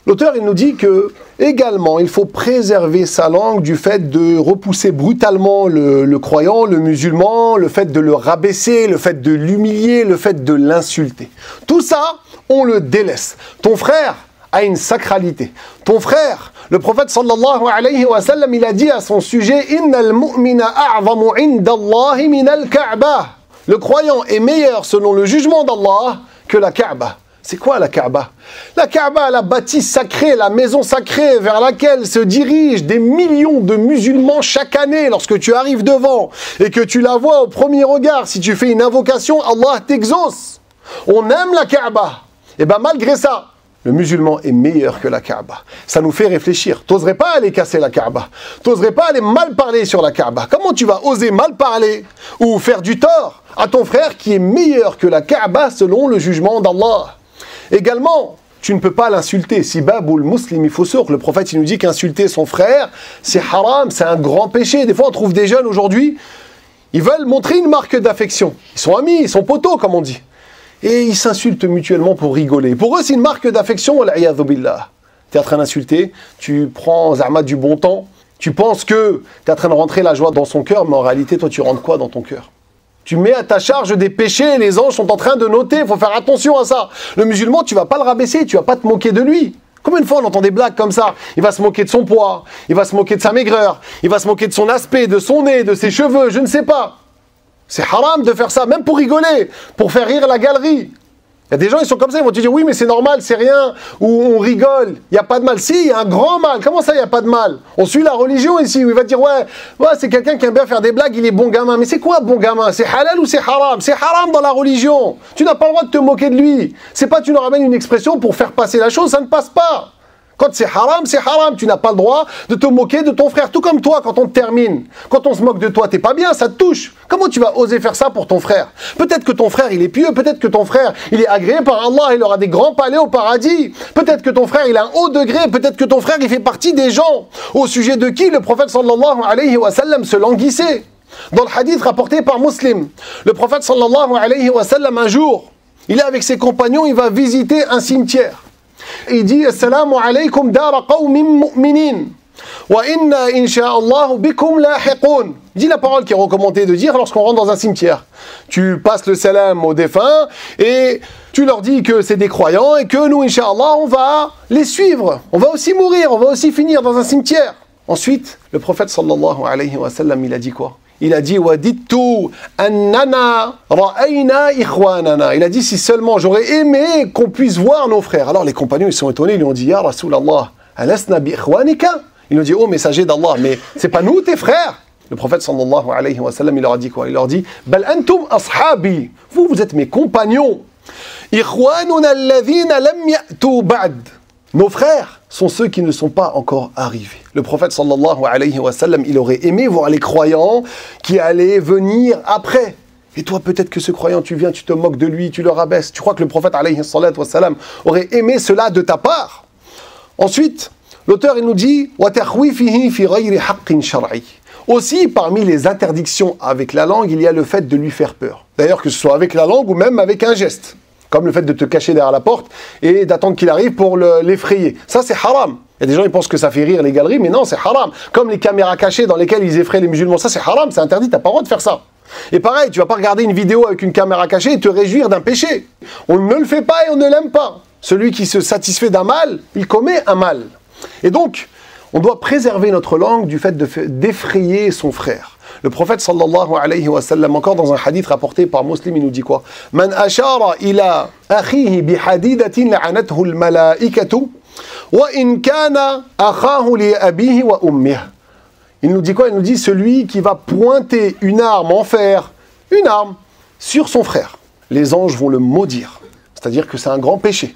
L'auteur, il nous dit que, également, il faut préserver sa langue du fait de repousser brutalement le croyant, le musulman, le fait de le rabaisser, le fait de l'humilier, le fait de l'insulter. Tout ça, on le délaisse. Ton frère a une sacralité. Ton frère, le prophète sallallahu alayhi wa sallam, il a dit à son sujet « Innal mu'mina a'zamu indallahi minal Ka'bah » Le croyant est meilleur selon le jugement d'Allah que la Kaaba. C'est quoi la Kaaba? La Kaaba, la bâtisse sacrée, la maison sacrée vers laquelle se dirigent des millions de musulmans chaque année. Lorsque tu arrives devant et que tu la vois au premier regard, si tu fais une invocation, Allah t'exauce. On aime la Kaaba. Et bien malgré ça, le musulman est meilleur que la Kaaba. Ça nous fait réfléchir. T'oserais pas aller casser la Kaaba. T'oserais pas aller mal parler sur la Kaaba. Comment tu vas oser mal parler ou faire du tort à ton frère qui est meilleur que la Kaaba selon le jugement d'Allah? Également, tu ne peux pas l'insulter. Si babul muslim, il faut sûr que le prophète il nous dit qu'insulter son frère, c'est haram, c'est un grand péché. Des fois, on trouve des jeunes aujourd'hui, ils veulent montrer une marque d'affection. Ils sont amis, ils sont potos, comme on dit. Et ils s'insultent mutuellement pour rigoler. Pour eux, c'est une marque d'affection. Wal'iyadhu billah. Tu es en train d'insulter, tu prends Zahma du bon temps, tu penses que tu es en train de rentrer la joie dans son cœur, mais en réalité, toi, tu rentres quoi dans ton cœur? Tu mets à ta charge des péchés, les anges sont en train de noter, il faut faire attention à ça. Le musulman, tu vas pas le rabaisser, tu vas pas te moquer de lui. Combien de fois on entend des blagues comme ça? Il va se moquer de son poids, il va se moquer de sa maigreur, il va se moquer de son aspect, de son nez, de ses cheveux, je ne sais pas. C'est haram de faire ça, même pour rigoler, pour faire rire la galerie. Il y a des gens, ils sont comme ça, ils vont te dire, oui, mais c'est normal, c'est rien, ou on rigole, il n'y a pas de mal. Si, il y a un grand mal. Comment ça, il n'y a pas de mal? On suit la religion ici, où il va te dire, ouais, c'est quelqu'un qui aime bien faire des blagues, il est bon gamin. Mais c'est quoi bon gamin? C'est halal ou c'est haram? C'est haram dans la religion. Tu n'as pas le droit de te moquer de lui. C'est pas tu nous ramènes une expression pour faire passer la chose, ça ne passe pas. Quand c'est haram, c'est haram. Tu n'as pas le droit de te moquer de ton frère. Tout comme toi, quand on te termine. Quand on se moque de toi, t'es pas bien, ça te touche. Comment tu vas oser faire ça pour ton frère? Peut-être que ton frère, il est pieux. Peut-être que ton frère, il est agréé par Allah. Il aura des grands palais au paradis. Peut-être que ton frère, il a un haut degré. Peut-être que ton frère, il fait partie des gens au sujet de qui le prophète sallallahu alayhi wa sallam se languissait. Dans le hadith rapporté par Muslim, le prophète sallallahu alayhi wa sallam, un jour, il est avec ses compagnons, il va visiter un cimetière. Il dit Assalamu alaykum dara qawmin mu'minin wa inna insha'Allah bikum lahiqun. Il dit la parole qui est recommandée de dire lorsqu'on rentre dans un cimetière. Tu passes le salam aux défunts et tu leur dis que c'est des croyants et que nous, insha'Allah, on va les suivre. On va aussi mourir, on va aussi finir dans un cimetière. Ensuite, le prophète sallallahu alayhi wa sallam, il a dit quoi? Il a dit Wadittu annana ra'ayna ikhwanana. Il a dit si seulement j'aurais aimé qu'on puisse voir nos frères. Alors les compagnons ils sont étonnés, ils lui ont dit Ya Rasulallah, alasna bi ikhwanika? Ils lui ont dit oh messager d'Allah, mais c'est pas nous tes frères? Le prophète sallallahu alayhi wa sallam il leur a dit quoi? Il leur dit Bal antum ashabi. Vous êtes mes compagnons. Ikhwanuna alladhina lam ya'tu ba'd. Nos frères sont ceux qui ne sont pas encore arrivés. Le prophète sallallahu alayhi wa sallam, il aurait aimé voir les croyants qui allaient venir après. Et toi, peut-être que ce croyant, tu viens, tu te moques de lui, tu le rabaisses. Tu crois que le prophète alayhi wa sallam aurait aimé cela de ta part? Ensuite, l'auteur, il nous dit « وَتَخْوِيفِهِ فِي غَيْرِ حَقٍّ شَرْعِي » Aussi, parmi les interdictions avec la langue, il y a le fait de lui faire peur. D'ailleurs, que ce soit avec la langue ou même avec un geste. Comme le fait de te cacher derrière la porte et d'attendre qu'il arrive pour l'effrayer. Ça, c'est haram. Il y a des gens qui pensent que ça fait rire les galeries, mais non, c'est haram. Comme les caméras cachées dans lesquelles ils effraient les musulmans. Ça, c'est haram, c'est interdit, tu n'as pas le droit de faire ça. Et pareil, tu vas pas regarder une vidéo avec une caméra cachée et te réjouir d'un péché. On ne le fait pas et on ne l'aime pas. Celui qui se satisfait d'un mal, il commet un mal. Et donc, on doit préserver notre langue du fait d'effrayer son frère. Le prophète sallallahu alayhi wa sallam, encore dans un hadith rapporté par Muslim, il nous dit quoi? Man ashara ila akhihi bi hadidatin la'anathu al-mala'ikatu wa in kana akhahu li abihi wa ummihi. Il nous dit quoi? Il nous dit celui qui va pointer une arme en fer, une arme, sur son frère. Les anges vont le maudire. C'est-à-dire que c'est un grand péché.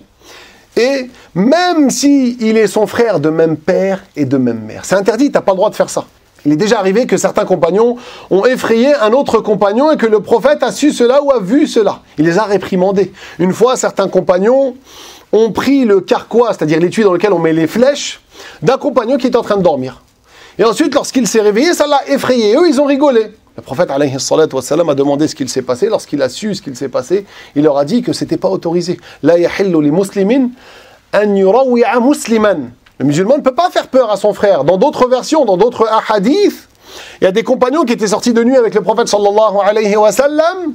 Et même si il est son frère de même père et de même mère. C'est interdit, tu n'as pas le droit de faire ça. Il est déjà arrivé que certains compagnons ont effrayé un autre compagnon et que le prophète a su cela ou a vu cela. Il les a réprimandés. Une fois, certains compagnons ont pris le carquois, c'est-à-dire l'étui dans lequel on met les flèches, d'un compagnon qui était en train de dormir. Et ensuite, lorsqu'il s'est réveillé, ça l'a effrayé. Eux, ils ont rigolé. Le prophète alayhi salatu wa salam a demandé ce qu'il s'est passé. Lorsqu'il a su ce qu'il s'est passé, il leur a dit que c'était pas autorisé. La yahillu li muslimin an yurawwi'a musliman. Le musulman ne peut pas faire peur à son frère. Dans d'autres versions, dans d'autres hadiths, il y a des compagnons qui étaient sortis de nuit avec le prophète sallallahu alayhi wa sallam,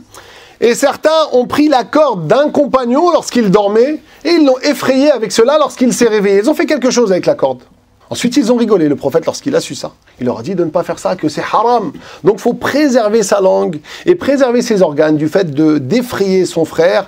et certains ont pris la corde d'un compagnon lorsqu'il dormait, et ils l'ont effrayé avec cela lorsqu'il s'est réveillé. Ils ont fait quelque chose avec la corde. Ensuite, ils ont rigolé, le prophète, lorsqu'il a su ça. Il leur a dit de ne pas faire ça, que c'est haram. Donc, il faut préserver sa langue et préserver ses organes du fait d'effrayer son frère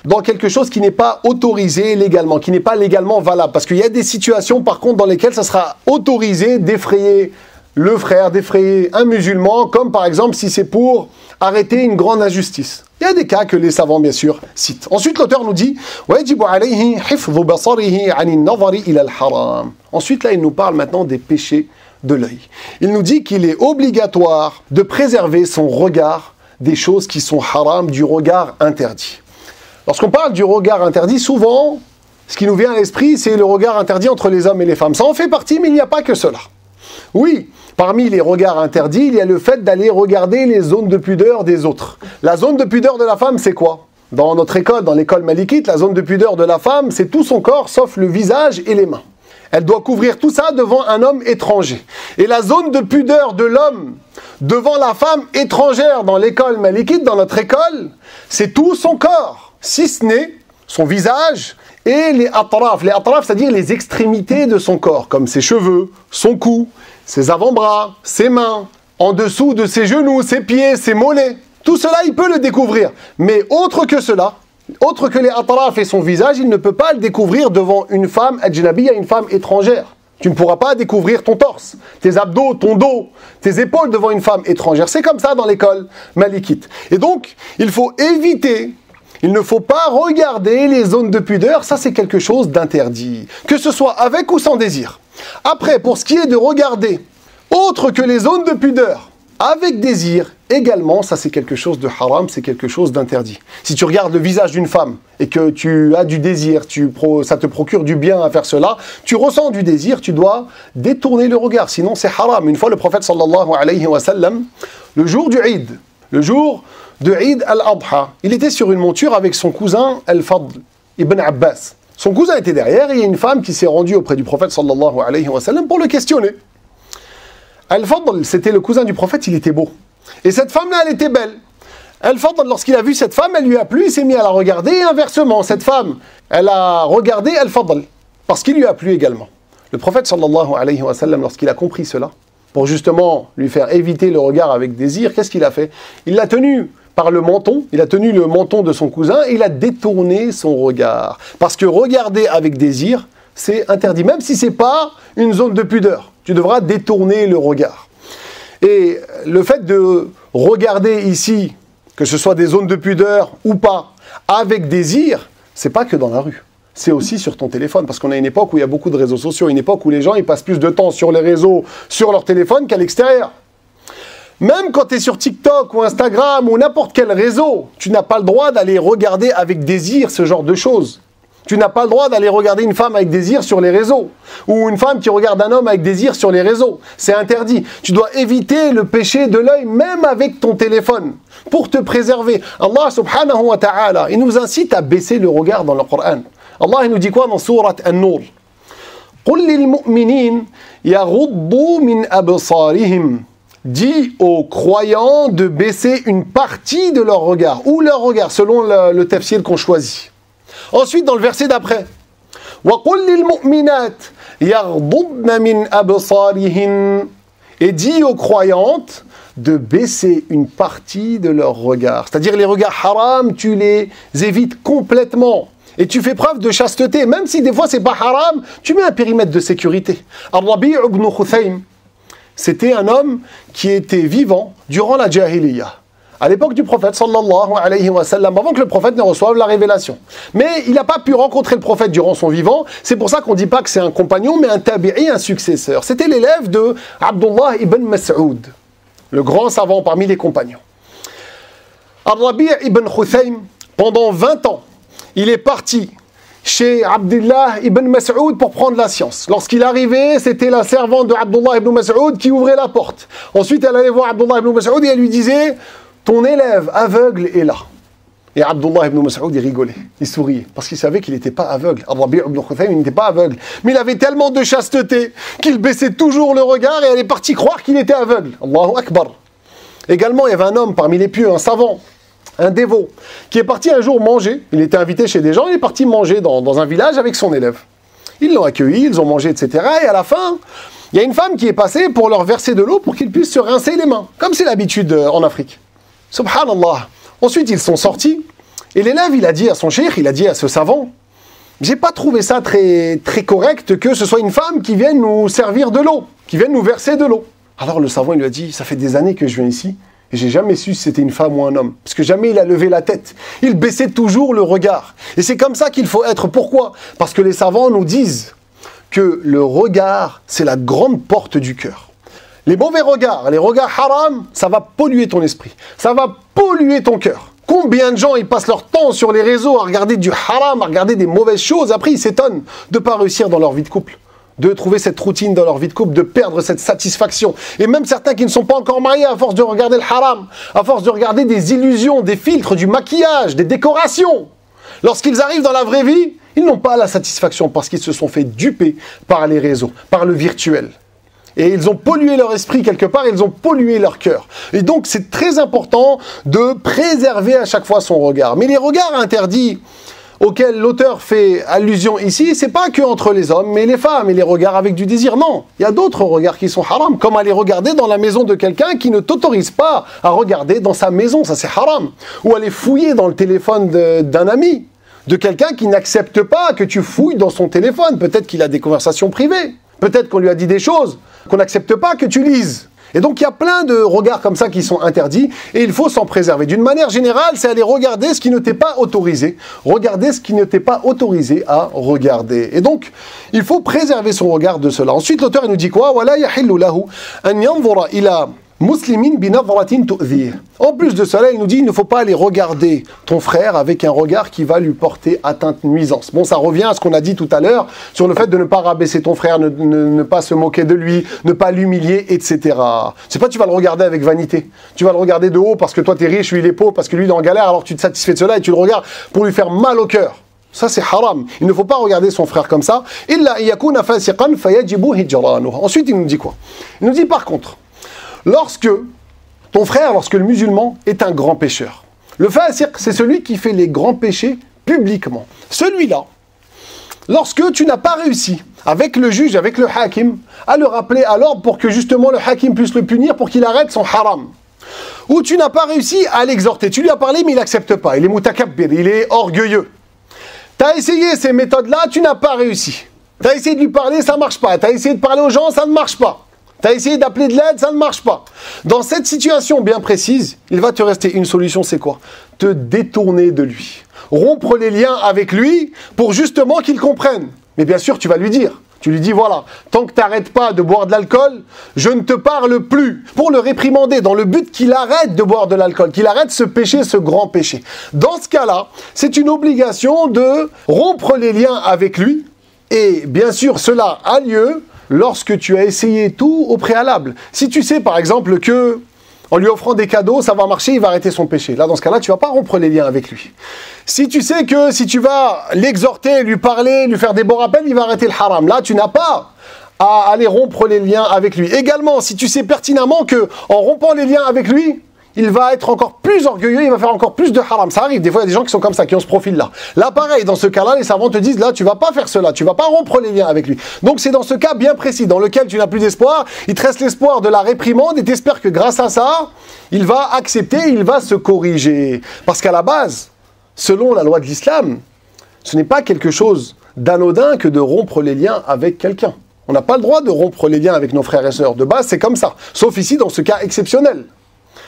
dans quelque chose qui n'est pas autorisé légalement, qui n'est pas légalement valable. Parce qu'il y a des situations, par contre, dans lesquelles ça sera autorisé d'effrayer le frère, d'effrayer un musulman, comme par exemple si c'est pour arrêter une grande injustice. Il Il y a des cas que les savants, bien sûr, citent. Ensuite, l'auteur nous dit Ensuite, là, il nous parle maintenant des péchés de l'œil. Il nous dit qu'il est obligatoire de préserver son regard des choses qui sont haram, du regard interdit. Lorsqu'on parle du regard interdit, souvent, ce qui nous vient à l'esprit, c'est le regard interdit entre les hommes et les femmes. Ça en fait partie, mais il n'y a pas que cela. Oui, parmi les regards interdits, il y a le fait d'aller regarder les zones de pudeur des autres. La zone de pudeur de la femme, c'est quoi? Dans notre école, dans l'école malikite, la zone de pudeur de la femme, c'est tout son corps, sauf le visage et les mains. Elle doit couvrir tout ça devant un homme étranger. Et la zone de pudeur de l'homme devant la femme étrangère dans l'école malikite, dans notre école, c'est tout son corps, si ce n'est son visage et les atraf. Les atraf, c'est-à-dire les extrémités de son corps, comme ses cheveux, son cou, ses avant-bras, ses mains, en dessous de ses genoux, ses pieds, ses mollets. Tout cela, il peut le découvrir. Mais autre que cela, autre que les atraf et son visage, il ne peut pas le découvrir devant une femme ajnabiya, une femme étrangère. Tu ne pourras pas découvrir ton torse, tes abdos, ton dos, tes épaules devant une femme étrangère. C'est comme ça dans l'école malikite. Et donc, il faut éviter, il ne faut pas regarder les zones de pudeur. Ça, c'est quelque chose d'interdit. Que ce soit avec ou sans désir. Après, pour ce qui est de regarder autre que les zones de pudeur, avec désir, également, ça c'est quelque chose de haram, c'est quelque chose d'interdit. Si tu regardes le visage d'une femme et que tu as du désir, ça te procure du bien à faire cela, tu ressens du désir, tu dois détourner le regard, sinon c'est haram. Une fois le prophète sallallahu alayhi wa sallam, le jour du Eid, le jour de Eid al-Adha, il était sur une monture avec son cousin Al-Fadl ibn Abbas. Son cousin était derrière et il y a une femme qui s'est rendue auprès du prophète sallallahu alayhi wa sallam pour le questionner. Al-Fadl, c'était le cousin du prophète, il était beau. Et cette femme-là, elle était belle. Al-Fadl, lorsqu'il a vu cette femme, elle lui a plu, il s'est mis à la regarder, et inversement, cette femme, elle a regardé Al-Fadl, parce qu'il lui a plu également. Le prophète, sallallahu alayhi wa sallam, lorsqu'il a compris cela, pour justement lui faire éviter le regard avec désir, qu'est-ce qu'il a fait? Il l'a tenu par le menton, il a tenu le menton de son cousin, et il a détourné son regard. Parce que regarder avec désir, c'est interdit, même si ce n'est pas une zone de pudeur. Tu devras détourner le regard. Et le fait de regarder ici, que ce soit des zones de pudeur ou pas, avec désir, c'est pas que dans la rue. C'est aussi sur ton téléphone, parce qu'on a une époque où il y a beaucoup de réseaux sociaux, une époque où les gens ils passent plus de temps sur les réseaux, sur leur téléphone qu'à l'extérieur. Même quand tu es sur TikTok ou Instagram ou n'importe quel réseau, tu n'as pas le droit d'aller regarder avec désir ce genre de choses. Tu n'as pas le droit d'aller regarder une femme avec désir sur les réseaux. Ou une femme qui regarde un homme avec désir sur les réseaux. C'est interdit. Tu dois éviter le péché de l'œil, même avec ton téléphone, pour te préserver. Allah subhanahu wa ta'ala, il nous incite à baisser le regard dans le Coran. Allah, il nous dit quoi dans Sourate An-Nur? قُلْ لِلْمُؤْمِنِينَ يَغُضُّوا مِنْ أَبْصَارِهِمْ. Dis aux croyants de baisser une partie de leur regard, ou leur regard, selon le tafsir qu'on choisit. Ensuite, dans le verset d'après, وَقُلْ لِلْمُؤْمِنَاتِ يَغْضُضْنَ مِنْ أَبْصَارِهِنَّ. Et dis aux croyantes de baisser une partie de leur regard. C'est-à-dire les regards haram, tu les évites complètement. Et tu fais preuve de chasteté. Même si des fois c'est pas haram, tu mets un périmètre de sécurité. Ar-Rabi' ibn Khuthaym, c'était un homme qui était vivant durant la Jahiliya. À l'époque du prophète, sallallahu alayhi wa sallam, avant que le prophète ne reçoive la révélation. Mais il n'a pas pu rencontrer le prophète durant son vivant. C'est pour ça qu'on ne dit pas que c'est un compagnon, mais un tabi'i, un successeur. C'était l'élève de Abdullah ibn Mas'ud, le grand savant parmi les compagnons. Ar-Rabi' ibn Khuthaym, pendant 20 ans, il est parti chez Abdullah ibn Mas'ud pour prendre la science. Lorsqu'il arrivait, c'était la servante de Abdullah ibn Mas'ud qui ouvrait la porte. Ensuite, elle allait voir Abdullah ibn Mas'ud et elle lui disait: ton élève aveugle est là. Et Abdullah ibn Mas'ud, il rigolait, il souriait, parce qu'il savait qu'il n'était pas aveugle. Ar-Rabi' ibn Khuthaym, il n'était pas aveugle. Mais il avait tellement de chasteté qu'il baissait toujours le regard et elle est partie croire qu'il était aveugle. Allahu Akbar. Également, il y avait un homme parmi les pieux, un savant, un dévot, qui est parti un jour manger. Il était invité chez des gens, il est parti manger dans un village avec son élève. Ils l'ont accueilli, ils ont mangé, etc. Et à la fin, il y a une femme qui est passée pour leur verser de l'eau pour qu'ils puissent se rincer les mains, comme c'est l'habitude en Afrique. Subhanallah. Ensuite, ils sont sortis. Et l'élève, il a dit à son cheikh, il a dit à ce savant: j'ai pas trouvé ça très correct que ce soit une femme qui vienne nous servir de l'eau, qui vienne nous verser de l'eau. Alors le savant, il lui a dit: ça fait des années que je viens ici Et j'ai jamais su si c'était une femme ou un homme. Parce que jamais il a levé la tête. Il baissait toujours le regard. Et c'est comme ça qu'il faut être. Pourquoi? Parce que les savants nous disent que le regard, c'est la grande porte du cœur. Les mauvais regards, les regards haram, ça va polluer ton esprit. Ça va polluer ton cœur. Combien de gens ils passent leur temps sur les réseaux à regarder du haram, à regarder des mauvaises choses. Après, ils s'étonnent de ne pas réussir dans leur vie de couple, de trouver cette routine dans leur vie de couple, de perdre cette satisfaction. Et même certains qui ne sont pas encore mariés, à force de regarder le haram, à force de regarder des illusions, des filtres, du maquillage, des décorations, lorsqu'ils arrivent dans la vraie vie, ils n'ont pas la satisfaction parce qu'ils se sont fait duper par les réseaux, par le virtuel. Et ils ont pollué leur esprit quelque part, ils ont pollué leur cœur. Et donc c'est très important de préserver à chaque fois son regard. Mais les regards interdits auxquels l'auteur fait allusion ici, c'est pas que entre les hommes mais les femmes et les regards avec du désir. Non, il y a d'autres regards qui sont haram, comme aller regarder dans la maison de quelqu'un qui ne t'autorise pas à regarder dans sa maison, ça c'est haram. Ou aller fouiller dans le téléphone d'un ami, de quelqu'un qui n'accepte pas que tu fouilles dans son téléphone. Peut-être qu'il a des conversations privées, peut-être qu'on lui a dit des choses qu'on n'accepte pas que tu lises. Et donc il y a plein de regards comme ça qui sont interdits et il faut s'en préserver. D'une manière générale, c'est aller regarder ce qui ne t'est pas autorisé. Regarder ce qui ne t'est pas autorisé à regarder. Et donc, il faut préserver son regard de cela. Ensuite, l'auteur il nous dit quoi? Wala yahillu lahu an yanzura ila muslimin bi nadratin tu'dhih. En plus de cela, il nous dit il ne faut pas aller regarder ton frère avec un regard qui va lui porter atteinte, nuisance. Bon, ça revient à ce qu'on a dit tout à l'heure sur le fait de ne pas rabaisser ton frère, ne pas se moquer de lui, ne pas l'humilier, etc. C'est pas tu vas le regarder avec vanité. Tu vas le regarder de haut parce que toi t'es riche, lui il est pauvre, parce que lui il est en galère, alors tu te satisfais de cela et tu le regardes pour lui faire mal au cœur. Ça c'est haram. Il ne faut pas regarder son frère comme ça. Illa yakuna fasiqan fayajibu hijranuhu. Ensuite il nous dit quoi? Il nous dit par contre, lorsque ton frère, lorsque le musulman est un grand pécheur, le fasiq, c'est celui qui fait les grands péchés publiquement. Celui-là, lorsque tu n'as pas réussi avec le juge, avec le hakim, à le rappeler à l'ordre pour que justement le hakim puisse le punir pour qu'il arrête son haram, ou tu n'as pas réussi à l'exhorter, tu lui as parlé mais il n'accepte pas, il est mutakabbir, il est orgueilleux. Tu as essayé ces méthodes-là, tu n'as pas réussi. Tu as essayé de lui parler, ça ne marche pas. Tu as essayé de parler aux gens, ça ne marche pas. Tu as essayé d'appeler de l'aide, ça ne marche pas. Dans cette situation bien précise, il va te rester une solution, c'est quoi? Te détourner de lui. Rompre les liens avec lui pour justement qu'il comprenne. Mais bien sûr, tu vas lui dire. Tu lui dis, voilà, tant que tu n'arrêtes pas de boire de l'alcool, je ne te parle plus. Pour le réprimander, dans le but qu'il arrête de boire de l'alcool, qu'il arrête ce péché, ce grand péché. Dans ce cas-là, c'est une obligation de rompre les liens avec lui. Et bien sûr, cela a lieu lorsque tu as essayé tout au préalable. Si tu sais par exemple que en lui offrant des cadeaux, ça va marcher, il va arrêter son péché. Là, dans ce cas-là, tu ne vas pas rompre les liens avec lui. Si tu sais que si tu vas l'exhorter, lui parler, lui faire des bons rappels, il va arrêter le haram. Là, tu n'as pas à aller rompre les liens avec lui. Également, si tu sais pertinemment que en rompant les liens avec lui, il va être encore plus orgueilleux, il va faire encore plus de haram. Ça arrive, des fois il y a des gens qui sont comme ça, qui ont ce profil-là. Là pareil, dans ce cas-là, les savants te disent, là tu vas pas faire cela, tu vas pas rompre les liens avec lui. Donc c'est dans ce cas bien précis, dans lequel tu n'as plus d'espoir, il te reste l'espoir de la réprimande et t'espères que grâce à ça, il va accepter, il va se corriger. Parce qu'à la base, selon la loi de l'islam, ce n'est pas quelque chose d'anodin que de rompre les liens avec quelqu'un. On n'a pas le droit de rompre les liens avec nos frères et sœurs. De base, c'est comme ça. Sauf ici, dans ce cas exceptionnel.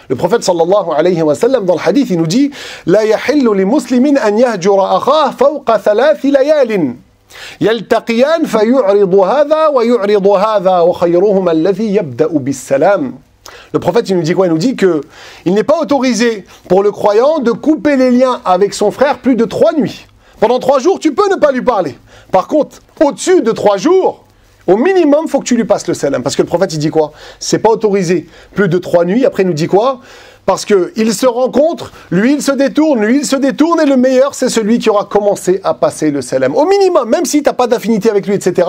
Le prophète sallallahu alayhi wa sallam, dans le hadith, il nous dit La yahillu li muslimin an yahjura akhah fawqa thalathi layalin. Yaltaqiyan fa yu'ridu hadha wa yu'ridu hadha wa khayruhum alladhi yabda'u bis salam. Le prophète, il nous dit quoi? Il nous dit que il n'est pas autorisé pour le croyant de couper les liens avec son frère plus de 3 nuits. Pendant 3 jours, tu peux ne pas lui parler. Par contre, au-dessus de 3 jours, au minimum, il faut que tu lui passes le salam. Parce que le prophète, il dit quoi? C'est pas autorisé plus de 3 nuits. Après, il nous dit quoi? Parce qu'il se rencontre, lui, il se détourne, et le meilleur, c'est celui qui aura commencé à passer le salam. Au minimum, même si tu n'as pas d'affinité avec lui, etc.,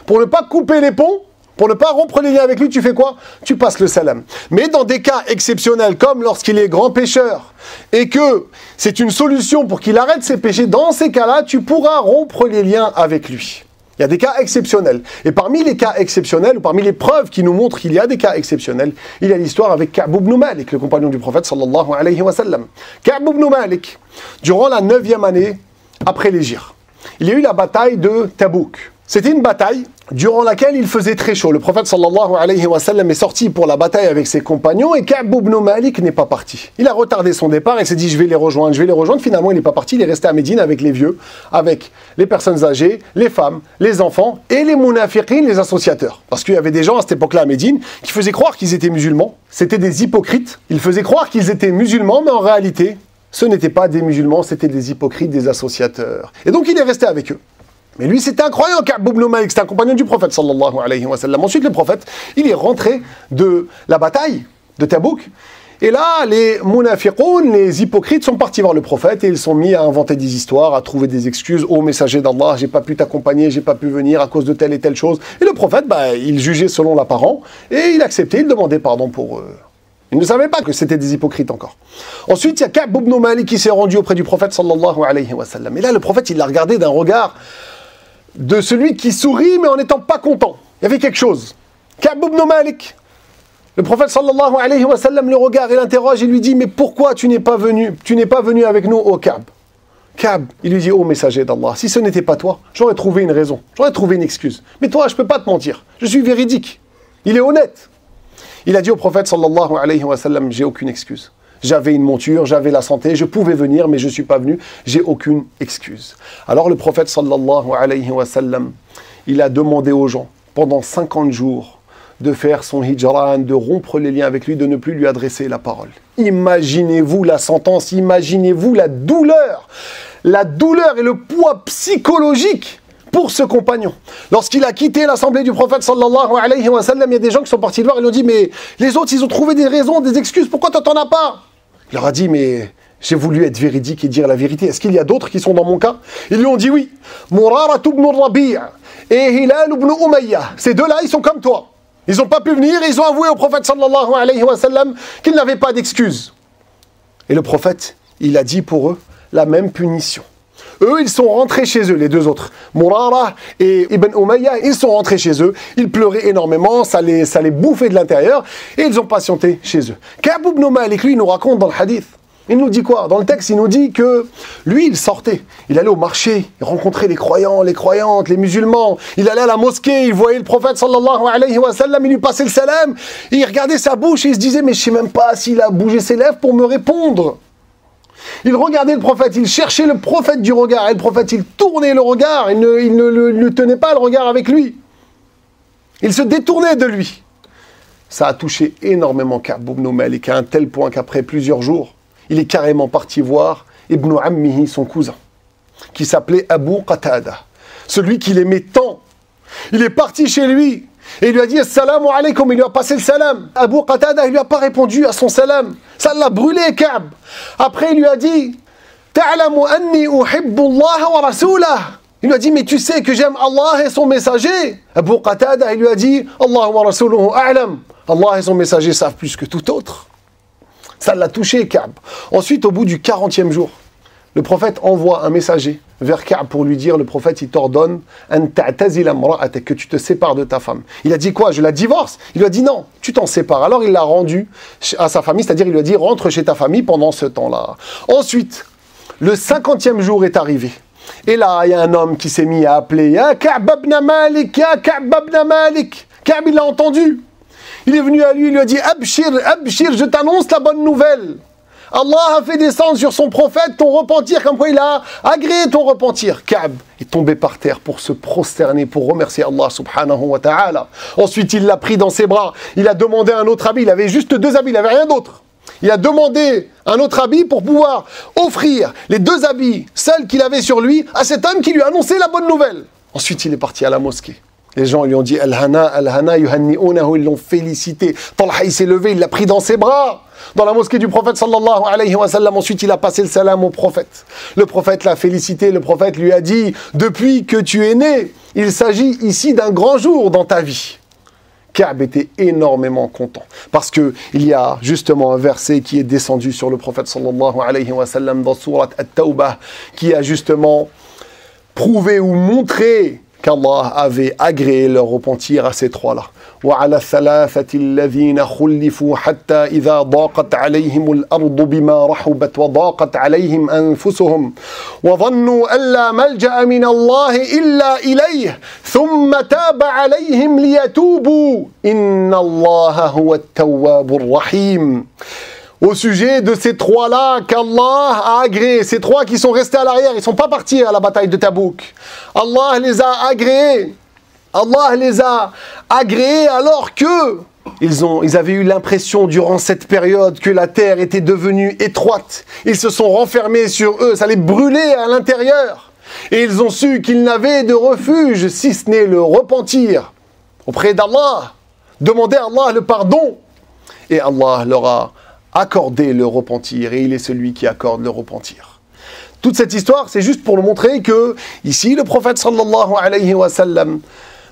pour ne pas couper les ponts, pour ne pas rompre les liens avec lui, tu fais quoi? Tu passes le salam. Mais dans des cas exceptionnels, comme lorsqu'il est grand pécheur, et que c'est une solution pour qu'il arrête ses péchés, dans ces cas-là, tu pourras rompre les liens avec lui. Il y a des cas exceptionnels. Et parmi les cas exceptionnels, ou parmi les preuves qui nous montrent qu'il y a des cas exceptionnels, il y a l'histoire avec Ka'b ibn Malik, le compagnon du prophète sallallahu alayhi wa sallam. Ka'b ibn Malik, durant la 9e année après l'Hégire, il y a eu la bataille de Tabouk. C'était une bataille durant laquelle il faisait très chaud. Le prophète sallallahu alayhi wa sallam est sorti pour la bataille avec ses compagnons et Ka'b ibn Malik n'est pas parti. Il a retardé son départ et s'est dit je vais les rejoindre, je vais les rejoindre. Finalement, il n'est pas parti, il est resté à Médine avec les vieux, avec les personnes âgées, les femmes, les enfants et les munafiqin, les associateurs. Parce qu'il y avait des gens à cette époque-là à Médine qui faisaient croire qu'ils étaient musulmans. C'était des hypocrites. Ils faisaient croire qu'ils étaient musulmans, mais en réalité, ce n'étaient pas des musulmans, c'était des hypocrites, des associateurs. Et donc il est resté avec eux. Mais lui, c'était incroyable, Ka'b ibn Malik, c'était un compagnon du prophète, sallallahu alayhi wa sallam. Ensuite, le prophète, il est rentré de la bataille de Tabouk. Et là, les munafiqoun, les hypocrites, sont partis voir le prophète et ils sont mis à inventer des histoires, à trouver des excuses. Ô messager d'Allah, j'ai pas pu t'accompagner, j'ai pas pu venir à cause de telle et telle chose. Et le prophète, il jugeait selon l'apparent et il acceptait, il demandait pardon pour eux. Il ne savait pas que c'était des hypocrites encore. Ensuite, il y a Ka'b ibn Malik qui s'est rendu auprès du prophète, sallallahu alayhi wa sallam. Et là, le prophète, il l'a regardé d'un regard de celui qui sourit, mais en n'étant pas content. Il y avait quelque chose. Ka'b ibn Malik. Le prophète, sallallahu alayhi wa sallam, le regarde et l'interroge, il lui dit, mais pourquoi tu n'es pas venu avec nous, ô Ka'b? Ka'b, il lui dit, ô messager d'Allah, si ce n'était pas toi, j'aurais trouvé une raison, j'aurais trouvé une excuse. Mais toi, je ne peux pas te mentir, je suis véridique. Il est honnête. Il a dit au prophète, sallallahu alayhi wa sallam, j'ai aucune excuse. J'avais une monture, j'avais la santé, je pouvais venir, mais je ne suis pas venu, j'ai aucune excuse. Alors le prophète, sallallahu alayhi wa sallam, il a demandé aux gens, pendant 50 jours, de faire son hijran, de rompre les liens avec lui, de ne plus lui adresser la parole. Imaginez-vous la sentence, imaginez-vous la douleur et le poids psychologique pour ce compagnon. Lorsqu'il a quitté l'assemblée du prophète sallallahu alayhi wa sallam, il y a des gens qui sont partis le voir et lui ont dit, mais les autres, ils ont trouvé des raisons, des excuses, pourquoi toi t'en as pas? Il leur a dit, mais j'ai voulu être véridique et dire la vérité. Est-ce qu'il y a d'autres qui sont dans mon cas? Ils lui ont dit oui. Murara ibn Rabi' et Hilal ibn Umayya. Ces deux-là, ils sont comme toi. Ils n'ont pas pu venir et ils ont avoué au prophète sallallahu alayhi wa sallam qu'ils n'avaient pas d'excuses. Et le prophète, il a dit pour eux la même punition. Eux, ils sont rentrés chez eux, les deux autres. Murara et Ibn Umayya, ils sont rentrés chez eux. Ils pleuraient énormément, ça les bouffait de l'intérieur. Et ils ont patienté chez eux. Ka'b ibn Malik, lui, il nous raconte dans le hadith. Il nous dit quoi? Dans le texte, il nous dit que lui, il sortait. Il allait au marché, il rencontrait les croyants, les croyantes, les musulmans. Il allait à la mosquée, il voyait le prophète sallallahu alayhi wa sallam, il lui passait le salam. Et il regardait sa bouche et il se disait, mais je ne sais même pas s'il a bougé ses lèvres pour me répondre. Il regardait le prophète, il cherchait le prophète du regard. Et le prophète, il tournait le regard, il ne tenait pas le regard avec lui. Il se détournait de lui. Ça a touché énormément Ka'b ibn Malik à un tel point qu'après plusieurs jours, il est carrément parti voir Ibn Ammihi, son cousin, qui s'appelait Abu Qatada, celui qu'il aimait tant. Il est parti chez lui et il lui a dit « Assalamu alaykum », il lui a passé le salam. Abu Qatada, il lui a pas répondu à son salam. Ça l'a brûlé, Ka'b. Après, il lui a dit « Ta'lamu anni uhibbu Allah wa rasulah ». Il lui a dit « Mais tu sais que j'aime Allah et son messager ». Abu Qatada, il lui a dit « Allah wa rasuluhu a'lam ». Allah et son messager savent plus que tout autre. Ça l'a touché, Ka'b. Ensuite, au bout du 40e jour, le prophète envoie un messager vers Ka'b pour lui dire, le prophète, il t'ordonne que tu te sépares de ta femme. Il a dit quoi? Je la divorce? Il lui a dit non, tu t'en sépares. Alors il l'a rendu à sa famille, c'est-à-dire il lui a dit rentre chez ta famille pendant ce temps-là. Ensuite, le 50e jour est arrivé. Et là, il y a un homme qui s'est mis à appeler Ya Ka'b ibn Malik, Ya Ka'b ibn Malik. Ka'b, il l'a entendu. Il est venu à lui, il lui a dit Abshir, Abshir, je t'annonce la bonne nouvelle. Allah a fait descendre sur son prophète ton repentir, comme quoi il a agréé ton repentir. Ka'b est tombé par terre pour se prosterner, pour remercier Allah subhanahu wa ta'ala. Ensuite, il l'a pris dans ses bras. Il a demandé un autre habit. Il avait juste 2 habits, il n'avait rien d'autre. Il a demandé un autre habit pour pouvoir offrir les 2 habits, seuls qu'il avait sur lui, à cet homme qui lui a annoncé la bonne nouvelle. Ensuite, il est parti à la mosquée. Les gens lui ont dit Al-Hana, yuhanni'unahu, ils l'ont félicité. Talha, il s'est levé, il l'a pris dans ses bras. Dans la mosquée du prophète sallallahu alayhi wa sallam. Ensuite, il a passé le salam au prophète. Le prophète l'a félicité. Le prophète lui a dit depuis que tu es né, il s'agit ici d'un grand jour dans ta vie. Ka'b était énormément content. Parce qu'il y a justement un verset qui est descendu sur le prophète sallallahu alayhi wa sallam dans Surat At-Tawbah qui a justement prouvé ou montré qu'Allah avait agréé leur repentir à ces trois-là. وعلى الثلاثة الذين خلفوا حتى إذا ضاقت عليهم الأرض بما رحبت وضاقت عليهم أنفسهم وظنوا أن لا ملجأ من الله إلا إليه ثم تاب عليهم ليتوبوا إن الله هو التواب الرحيم. Au sujet de ces trois-là qu'Allah a agréés, ces trois qui sont restés à l'arrière, ils ne sont pas partis à la bataille de Tabouk. Allah les a agréés. Allah les a agréés alors que ils avaient eu l'impression durant cette période que la terre était devenue étroite. Ils se sont renfermés sur eux, ça les brûlait à l'intérieur. Et ils ont su qu'ils n'avaient de refuge si ce n'est le repentir auprès d'Allah, demander à Allah le pardon. Et Allah leur a accordé le repentir, et il est celui qui accorde le repentir. Toute cette histoire, c'est juste pour nous montrer que, ici, le prophète sallallahu alayhi wa sallam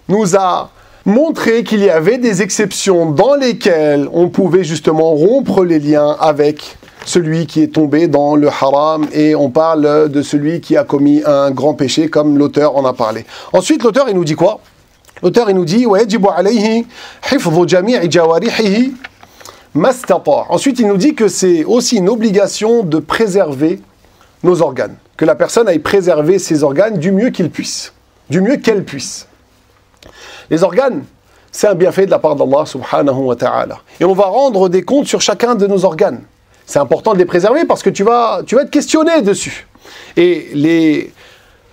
nous a montré qu'il y avait des exceptions dans lesquelles on pouvait justement rompre les liens avec celui qui est tombé dans le haram, et on parle de celui qui a commis un grand péché, comme l'auteur en a parlé. Ensuite, l'auteur, il nous dit quoi? L'auteur, il nous dit « وَيَجِبُ عَلَيْهِ حِفْظُ جَمِيعِ جَوَارِحِهِ mastata ». Ensuite, il nous dit que c'est aussi une obligation de préserver nos organes, que la personne aille préserver ses organes du mieux qu'il puisse, du mieux qu'elle puisse. Les organes, c'est un bienfait de la part d'Allah subhanahu wa ta'ala. Et on va rendre des comptes sur chacun de nos organes. C'est important de les préserver parce que tu vas être questionné dessus. Et les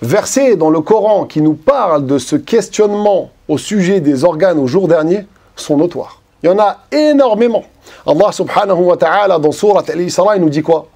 versets dans le Coran qui nous parlent de ce questionnement au sujet des organes au jour dernier sont notoires. Il y en a énormément. Allah subhanahu wa ta'ala dans sourate Al-Isra, il nous dit quoi?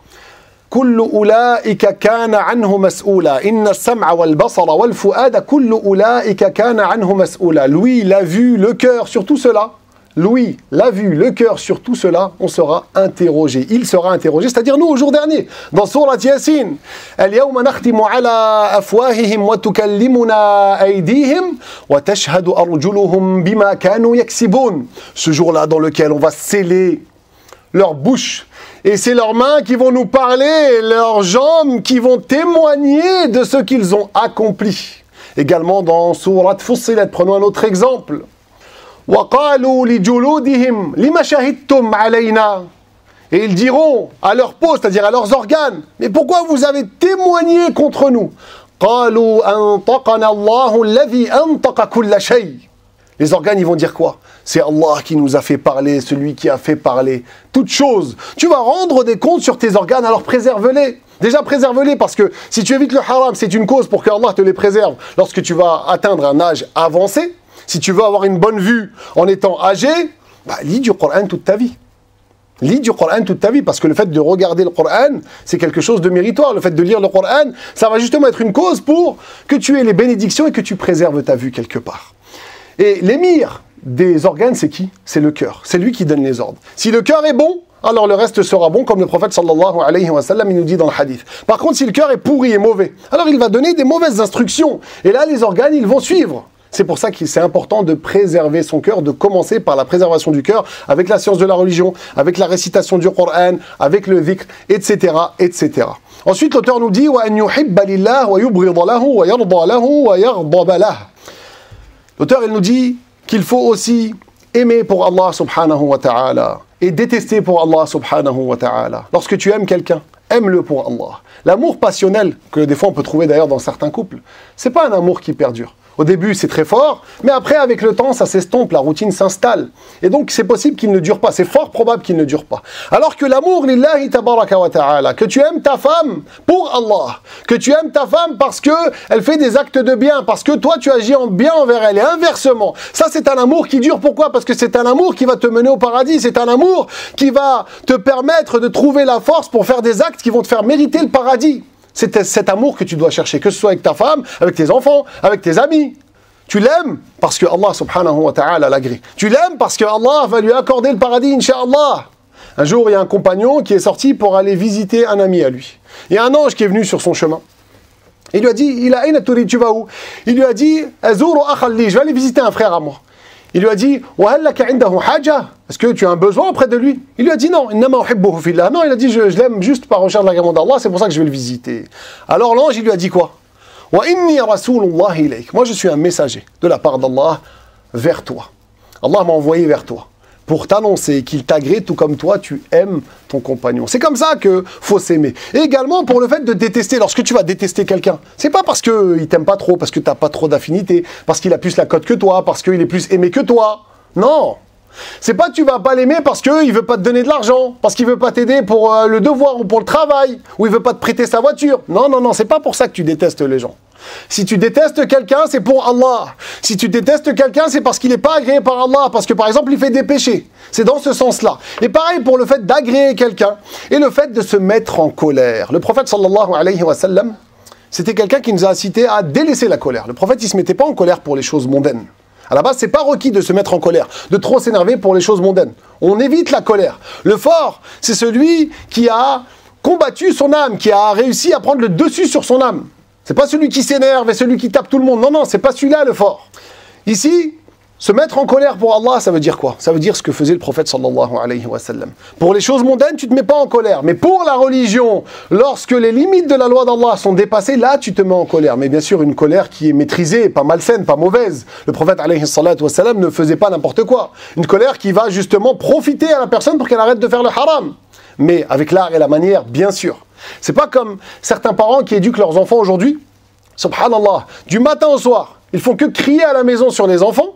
كل أولئك كان عنه مسؤولا إن السمع والبصر والفؤاد كل أولئك كان عنه مسؤولا. Lui, l'a vu, le cœur sur tout cela. Lui, l'a vu, le cœur sur tout cela, on sera interrogé. Il sera interrogé, c'est-à-dire nous au jour dernier. Dans sourate Yasin, اليوم نختم على أفواههم وتكلمنا أيديهم وتشهد أرجلهم بما كانوا يكسبون. Ce jour-là dans lequel on va sceller leur bouche. Et c'est leurs mains qui vont nous parler, leurs jambes qui vont témoigner de ce qu'ils ont accompli. Également dans sourate Fussilat, prenons un autre exemple. وَقَالُوا لِجُلُودِهِمْ لِمَ شَهِدتُّمْ عَلَيْنَا. Et ils diront à leur peau, c'est-à-dire à leurs organes, mais pourquoi vous avez témoigné contre nous? قَالُوا أَنْطَقَنَا اللَّهُ الَّذِي أَنْطَقَ كُلَّ شَيْءٍ. Les organes, ils vont dire quoi? C'est Allah qui nous a fait parler, celui qui a fait parler toute chose. Tu vas rendre des comptes sur tes organes, alors préserve-les. Déjà, préserve-les parce que si tu évites le haram, c'est une cause pour que Allah te les préserve lorsque tu vas atteindre un âge avancé. Si tu veux avoir une bonne vue en étant âgé, lis du Coran toute ta vie. Lis du Coran toute ta vie, parce que le fait de regarder le Coran, c'est quelque chose de méritoire. Le fait de lire le Coran, ça va justement être une cause pour que tu aies les bénédictions et que tu préserves ta vue quelque part. Et l'émir des organes, c'est qui? C'est le cœur. C'est lui qui donne les ordres. Si le cœur est bon, alors le reste sera bon, comme le prophète sallallahu alayhi wa sallam, il nous dit dans le hadith. Par contre, si le cœur est pourri et mauvais, alors il va donner des mauvaises instructions. Et là, les organes, ils vont suivre. C'est pour ça que c'est important de préserver son cœur, de commencer par la préservation du cœur, avec la science de la religion, avec la récitation du Coran, avec le dhikr, etc., etc. Ensuite, l'auteur nous dit وَأَنْ يُحِبَّ لِلَّهِ وَيُبْغِضَ لَهُ وَيَرْضَى لَهُ وَيَغْضَبَ لَهُ. L'auteur, il nous dit qu'il faut aussi aimer pour Allah subhanahu wa ta'ala et détester pour Allah subhanahu wa ta'ala. Lorsque tu aimes quelqu'un, aime-le pour Allah. L'amour passionnel, que des fois on peut trouver d'ailleurs dans certains couples, c'est pas un amour qui perdure. Au début, c'est très fort, mais après, avec le temps, ça s'estompe, la routine s'installe. Et donc, c'est possible qu'il ne dure pas. C'est fort probable qu'il ne dure pas. Alors que l'amour, lillahi tabaraka wa ta'ala, que tu aimes ta femme pour Allah, que tu aimes ta femme parce qu'elle fait des actes de bien, parce que toi, tu agis en bien envers elle, et inversement. Ça, c'est un amour qui dure. Pourquoi? Parce que c'est un amour qui va te mener au paradis. C'est un amour qui va te permettre de trouver la force pour faire des actes qui vont te faire mériter le paradis. C'est cet amour que tu dois chercher, que ce soit avec ta femme, avec tes enfants, avec tes amis. Tu l'aimes parce que Allah subhanahu wa ta'ala l'agrée. Tu l'aimes parce que Allah va lui accorder le paradis, incha'Allah. Un jour, il y a un compagnon qui est sorti pour aller visiter un ami à lui. Il y a un ange qui est venu sur son chemin. Il lui a dit, tu vas où? Il lui a dit, je vais aller visiter un frère à moi. Il lui a dit, est-ce que tu as un besoin auprès de lui? Il lui a dit non. Non, il a dit, je l'aime juste par recherche de l'agrément d'Allah, c'est pour ça que je vais le visiter. Alors l'ange, il lui a dit quoi? Wa inni rasulullah ilayk. Moi, je suis un messager de la part d'Allah vers toi. Allah m'a envoyé vers toi pour t'annoncer qu'il t'agrée tout comme toi, tu aimes ton compagnon. C'est comme ça que faut s'aimer. Et également pour le fait de détester. Lorsque tu vas détester quelqu'un, c'est pas parce qu'il t'aime pas trop, parce que t'as pas trop d'affinité, parce qu'il a plus la cote que toi, parce qu'il est plus aimé que toi. Non. C'est pas tu vas pas l'aimer parce qu'il veut pas te donner de l'argent, parce qu'il veut pas t'aider pour le devoir ou pour le travail, ou il veut pas te prêter sa voiture. Non, non, non, c'est pas pour ça que tu détestes les gens. Si tu détestes quelqu'un, c'est pour Allah. Si tu détestes quelqu'un, c'est parce qu'il n'est pas agréé par Allah, parce que par exemple, il fait des péchés. C'est dans ce sens-là. Et pareil pour le fait d'agréer quelqu'un et le fait de se mettre en colère. Le prophète sallallahu alayhi wa sallam, c'était quelqu'un qui nous a incité à délaisser la colère. Le prophète, il ne se mettait pas en colère pour les choses mondaines. À la base, c'est pas requis de se mettre en colère, de trop s'énerver pour les choses mondaines. On évite la colère. Le fort, c'est celui qui a combattu son âme, qui a réussi à prendre le dessus sur son âme. C'est pas celui qui s'énerve et celui qui tape tout le monde. Non, non, c'est pas celui-là le fort. Ici, se mettre en colère pour Allah, ça veut dire quoi? Ça veut dire ce que faisait le prophète sallallahu alayhi wa sallam. Pour les choses mondaines, tu te mets pas en colère. Mais pour la religion, lorsque les limites de la loi d'Allah sont dépassées, là, tu te mets en colère. Mais bien sûr, une colère qui est maîtrisée, pas malsaine, pas mauvaise. Le prophète alayhi salatu wa sallam ne faisait pas n'importe quoi. Une colère qui va justement profiter à la personne pour qu'elle arrête de faire le haram. Mais avec l'art et la manière, bien sûr. C'est pas comme certains parents qui éduquent leurs enfants aujourd'hui. Subhanallah, du matin au soir, ils font que crier à la maison sur les enfants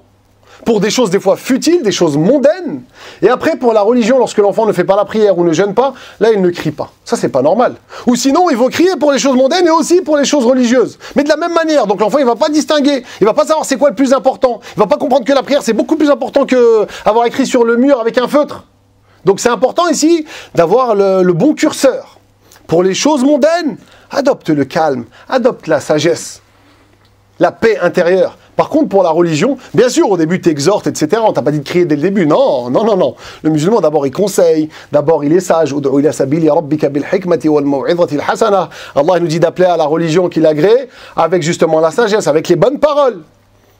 pour des choses des fois futiles, des choses mondaines. Et après, pour la religion, lorsque l'enfant ne fait pas la prière ou ne jeûne pas, là, il ne crie pas. Ça, c'est pas normal. Ou sinon, il faut crier pour les choses mondaines et aussi pour les choses religieuses. Mais de la même manière. Donc l'enfant, il va pas distinguer. Il va pas savoir c'est quoi le plus important. Il va pas comprendre que la prière, c'est beaucoup plus important que avoir écrit sur le mur avec un feutre. Donc c'est important ici d'avoir le bon curseur. Pour les choses mondaines, adopte le calme, adopte la sagesse, la paix intérieure. Par contre, pour la religion, bien sûr, au début, tu exhortes, etc. On t'a pas dit de crier dès le début. Non, non, non, non. Le musulman, d'abord, il conseille. D'abord, il est sage. Allah, il nous dit d'appeler à la religion qu'il agrée avec justement la sagesse, avec les bonnes paroles.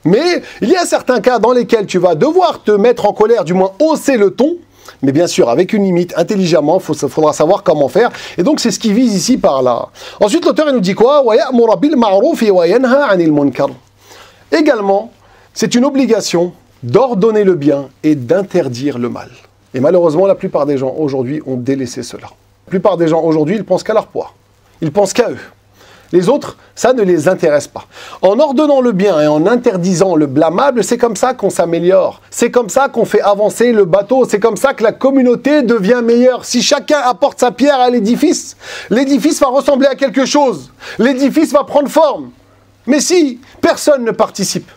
Mais il y a certains cas dans lesquels tu vas devoir te mettre en colère, du moins hausser le ton. Mais bien sûr, avec une limite, intelligemment, il faudra savoir comment faire. Et donc, c'est ce qu'il vise ici par là. Ensuite, l'auteur, il nous dit quoi? Également, c'est une obligation d'ordonner le bien et d'interdire le mal. Et malheureusement, la plupart des gens aujourd'hui ont délaissé cela. La plupart des gens aujourd'hui, ils pensent qu'à leur poids. Ils pensent qu'à eux. Les autres, ça ne les intéresse pas. En ordonnant le bien et en interdisant le blâmable, c'est comme ça qu'on s'améliore. C'est comme ça qu'on fait avancer le bateau. C'est comme ça que la communauté devient meilleure. Si chacun apporte sa pierre à l'édifice, l'édifice va ressembler à quelque chose. L'édifice va prendre forme. Mais si personne ne participe,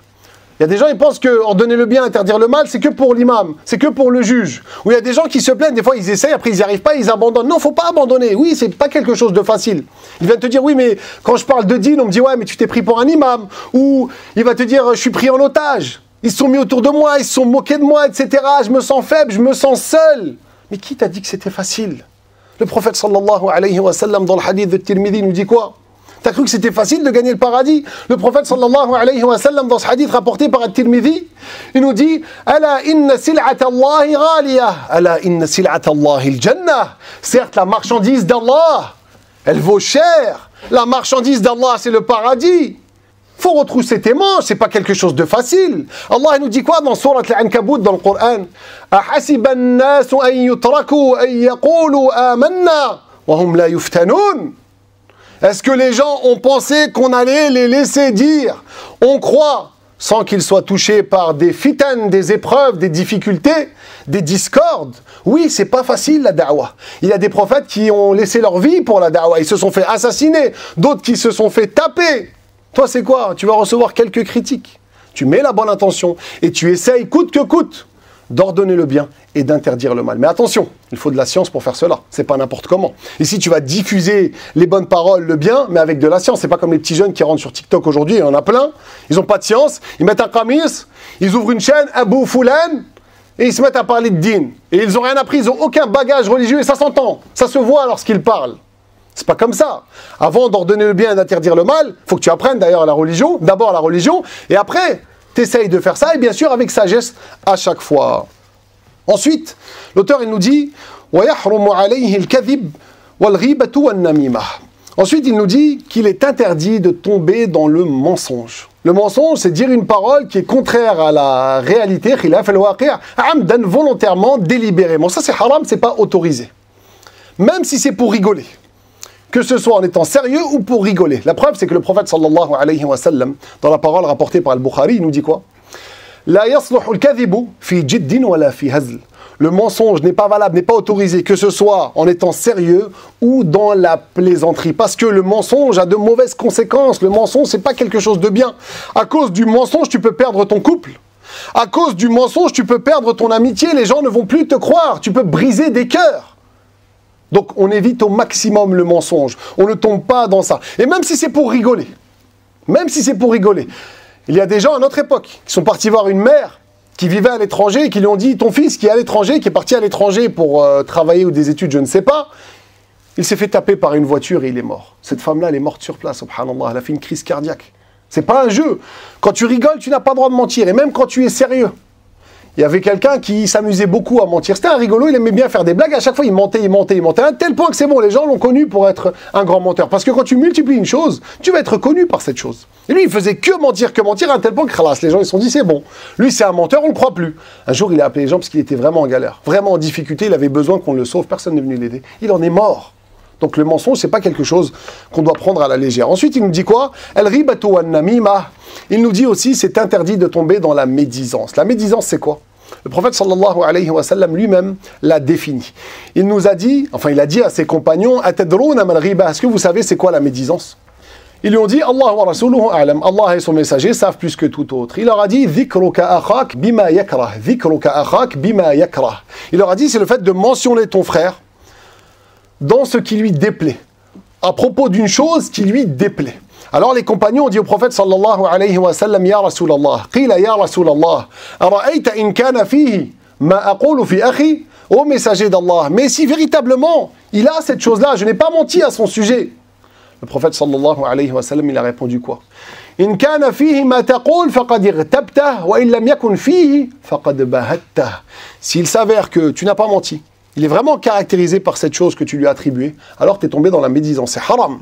il y a des gens qui pensent que ordonner le bien, interdire le mal, c'est que pour l'imam, c'est que pour le juge. Ou il y a des gens qui se plaignent, des fois ils essayent, après ils n'y arrivent pas, ils abandonnent. Non, faut pas abandonner. Oui, c'est pas quelque chose de facile. Il vient te dire, oui, mais quand je parle de dîn, on me dit, ouais, mais tu t'es pris pour un imam. Ou il va te dire, je suis pris en otage. Ils se sont mis autour de moi, ils se sont moqués de moi, etc. Je me sens faible, je me sens seul. Mais qui t'a dit que c'était facile? Le prophète sallallahu alayhi wa sallam, dans le hadith de Tirmidhi, nous dit quoi? T'as cru que c'était facile de gagner le paradis? Le prophète sallallahu alayhi wa sallam, dans ce hadith rapporté par At-Tirmidhi, il nous dit Ala inna sil'ata Allahi ghaliyah, ala inna sil'ata Allahi al-jannah. Certes, la marchandise d'Allah, elle vaut cher. La marchandise d'Allah, c'est le paradis. Faut retrousser tes manches, c'est pas quelque chose de facile. Allah nous dit quoi dans Surat Al-Ankabut dans le Coran? Ahasiba an-nasu an yutraku an yaqulu amanna wa hum la yuftanun. Est-ce que les gens ont pensé qu'on allait les laisser dire on croit sans qu'ils soient touchés par des fitan, des épreuves, des difficultés, des discordes? Oui, c'est pas facile la da'wah. Il y a des prophètes qui ont laissé leur vie pour la da'wah, ils se sont fait assassiner, d'autres qui se sont fait taper. Toi, c'est quoi? Tu vas recevoir quelques critiques. Tu mets la bonne intention et tu essayes coûte que coûte d'ordonner le bien et d'interdire le mal. Mais attention, il faut de la science pour faire cela. C'est pas n'importe comment. Ici, tu vas diffuser les bonnes paroles, le bien, mais avec de la science. C'est pas comme les petits jeunes qui rentrent sur TikTok aujourd'hui, il y en a plein. Ils ont pas de science. Ils mettent un qamis, ils ouvrent une chaîne, Abou Foulan, et ils se mettent à parler de din. Et ils ont rien appris, ils ont aucun bagage religieux et ça s'entend. Ça se voit lorsqu'ils parlent. C'est pas comme ça. Avant d'ordonner le bien et d'interdire le mal, faut que tu apprennes d'ailleurs la religion, d'abord la religion, et après, t'essayes de faire ça, et bien sûr avec sagesse à chaque fois. Ensuite, l'auteur il nous dit وَيَحْرُمُ عَلَيْهِ الْكَذِبُ وَالْغِيبَةُ وَالنَّمِيمَةُ. Ensuite, il nous dit qu'il est interdit de tomber dans le mensonge. Le mensonge, c'est dire une parole qui est contraire à la réalité, khilaf al-waqi', amdan, volontairement, délibérément. Ça, c'est haram, c'est pas autorisé. Même si c'est pour rigoler. Que ce soit en étant sérieux ou pour rigoler. La preuve, c'est que le prophète sallallahu alayhi wa sallam, dans la parole rapportée par Al-Bukhari, il nous dit quoi? La yasluhu al-kadhibu fi jiddin wala fi hazl. Le mensonge n'est pas valable, n'est pas autorisé, que ce soit en étant sérieux ou dans la plaisanterie. Parce que le mensonge a de mauvaises conséquences. Le mensonge, c'est pas quelque chose de bien. À cause du mensonge, tu peux perdre ton couple. À cause du mensonge, tu peux perdre ton amitié. Les gens ne vont plus te croire. Tu peux briser des cœurs. Donc, on évite au maximum le mensonge. On ne tombe pas dans ça. Et même si c'est pour rigoler. Même si c'est pour rigoler. Il y a des gens à notre époque qui sont partis voir une mère qui vivait à l'étranger et qui lui ont dit, ton fils qui est à l'étranger, qui est parti à l'étranger pour travailler ou des études, je ne sais pas, il s'est fait taper par une voiture et il est mort. Cette femme-là, elle est morte sur place, subhanallah, elle a fait une crise cardiaque. C'est pas un jeu. Quand tu rigoles, tu n'as pas le droit de mentir, et même quand tu es sérieux. Il y avait quelqu'un qui s'amusait beaucoup à mentir. C'était un rigolo, il aimait bien faire des blagues. À chaque fois, il mentait. À un tel point que c'est bon, les gens l'ont connu pour être un grand menteur. Parce que quand tu multiplies une chose, tu vas être connu par cette chose. Et lui, il faisait que mentir, à un tel point que khalas, les gens ils se sont dit, c'est bon. Lui, c'est un menteur, on ne le croit plus. Un jour, il a appelé les gens parce qu'il était vraiment en galère, vraiment en difficulté. Il avait besoin qu'on le sauve. Personne n'est venu l'aider. Il en est mort. Donc le mensonge, c'est pas quelque chose qu'on doit prendre à la légère. Ensuite, il nous dit quoi? Al-ribatu wan-namima. Il nous dit aussi, c'est interdit de tomber dans la médisance. La médisance, c'est quoi? Le prophète sallallahu alayhi wa sallam lui-même l'a défini. Il nous a dit, enfin il a dit à ses compagnons, Atadruna mal riba, est-ce que vous savez c'est quoi la médisance? Ils lui ont dit, Allah wa rasuluhu a'lam, Allah et son messager savent plus que tout autre. Il leur a dit, dhikruka akhak bima yakrah, dhikruka akhak bima yakrah. Il leur a dit, c'est le fait de mentionner ton frère dans ce qui lui déplaît, à propos d'une chose qui lui déplaît. Alors les compagnons ont dit au prophète sallallahu alayhi wa sallam, Ya Rasulallah, qila ya Rasulallah, ara'ayta in kana fihi ma aqulu fi akhi, ô messager d'Allah, mais si véritablement il a cette chose-là, je n'ai pas menti à son sujet. Le prophète sallallahu alayhi wa sallam, il a répondu quoi? In kana fihi ma taqul faqad irtabtah wa in lam yakun fihi faqad bahattah. S'il s'avère que tu n'as pas menti, il est vraiment caractérisé par cette chose que tu lui as attribuée, alors tu es tombé dans la médisance, c'est haram.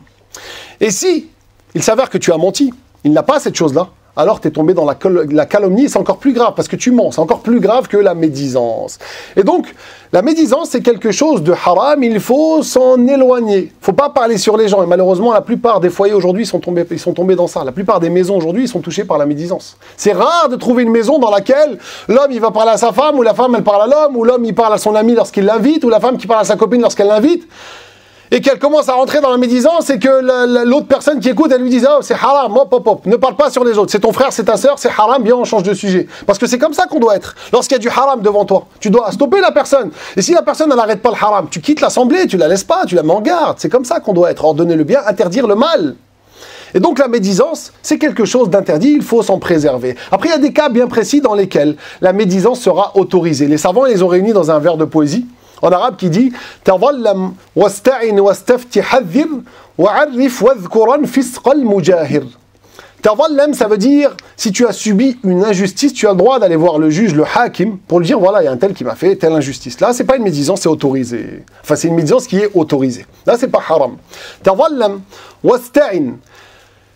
Et si il s'avère que tu as menti, il n'a pas cette chose-là, alors tu es tombé dans la calomnie, c'est encore plus grave, parce que tu mens, c'est encore plus grave que la médisance. Et donc, la médisance, c'est quelque chose de haram, il faut s'en éloigner. Il ne faut pas parler sur les gens, et malheureusement, la plupart des foyers aujourd'hui, ils sont tombés dans ça. La plupart des maisons aujourd'hui, ils sont touchés par la médisance. C'est rare de trouver une maison dans laquelle l'homme, il va parler à sa femme, ou la femme, elle parle à l'homme, ou l'homme, il parle à son ami lorsqu'il l'invite, ou la femme qui parle à sa copine lorsqu'elle l'invite. Et qu'elle commence à rentrer dans la médisance et que l'autre personne qui écoute, elle lui dit « Oh, c'est haram, hop, hop, hop, ne parle pas sur les autres. C'est ton frère, c'est ta sœur, c'est haram, bien, on change de sujet. » Parce que c'est comme ça qu'on doit être. Lorsqu'il y a du haram devant toi, tu dois stopper la personne. Et si la personne, elle n'arrête pas le haram, tu quittes l'assemblée, tu la laisses pas, tu la mets en garde. C'est comme ça qu'on doit être. Ordonner le bien, interdire le mal. Et donc la médisance, c'est quelque chose d'interdit, il faut s'en préserver. Après, il y a des cas bien précis dans lesquels la médisance sera autorisée. Les savants, ils les ont réunis dans un vers de poésie. En arabe qui dit Tadallam wasta'in wastafti hadhir wa'arrif wadhkuran fisqal mujahir. Tadallam, ça veut dire si tu as subi une injustice, tu as le droit d'aller voir le juge, le hakim, pour lui dire voilà, il y a un tel qui m'a fait telle injustice. Là, c'est pas une médisance, c'est autorisé. Enfin, c'est une médisance qui est autorisée. Là, c'est pas haram. Tadallam wasta'in.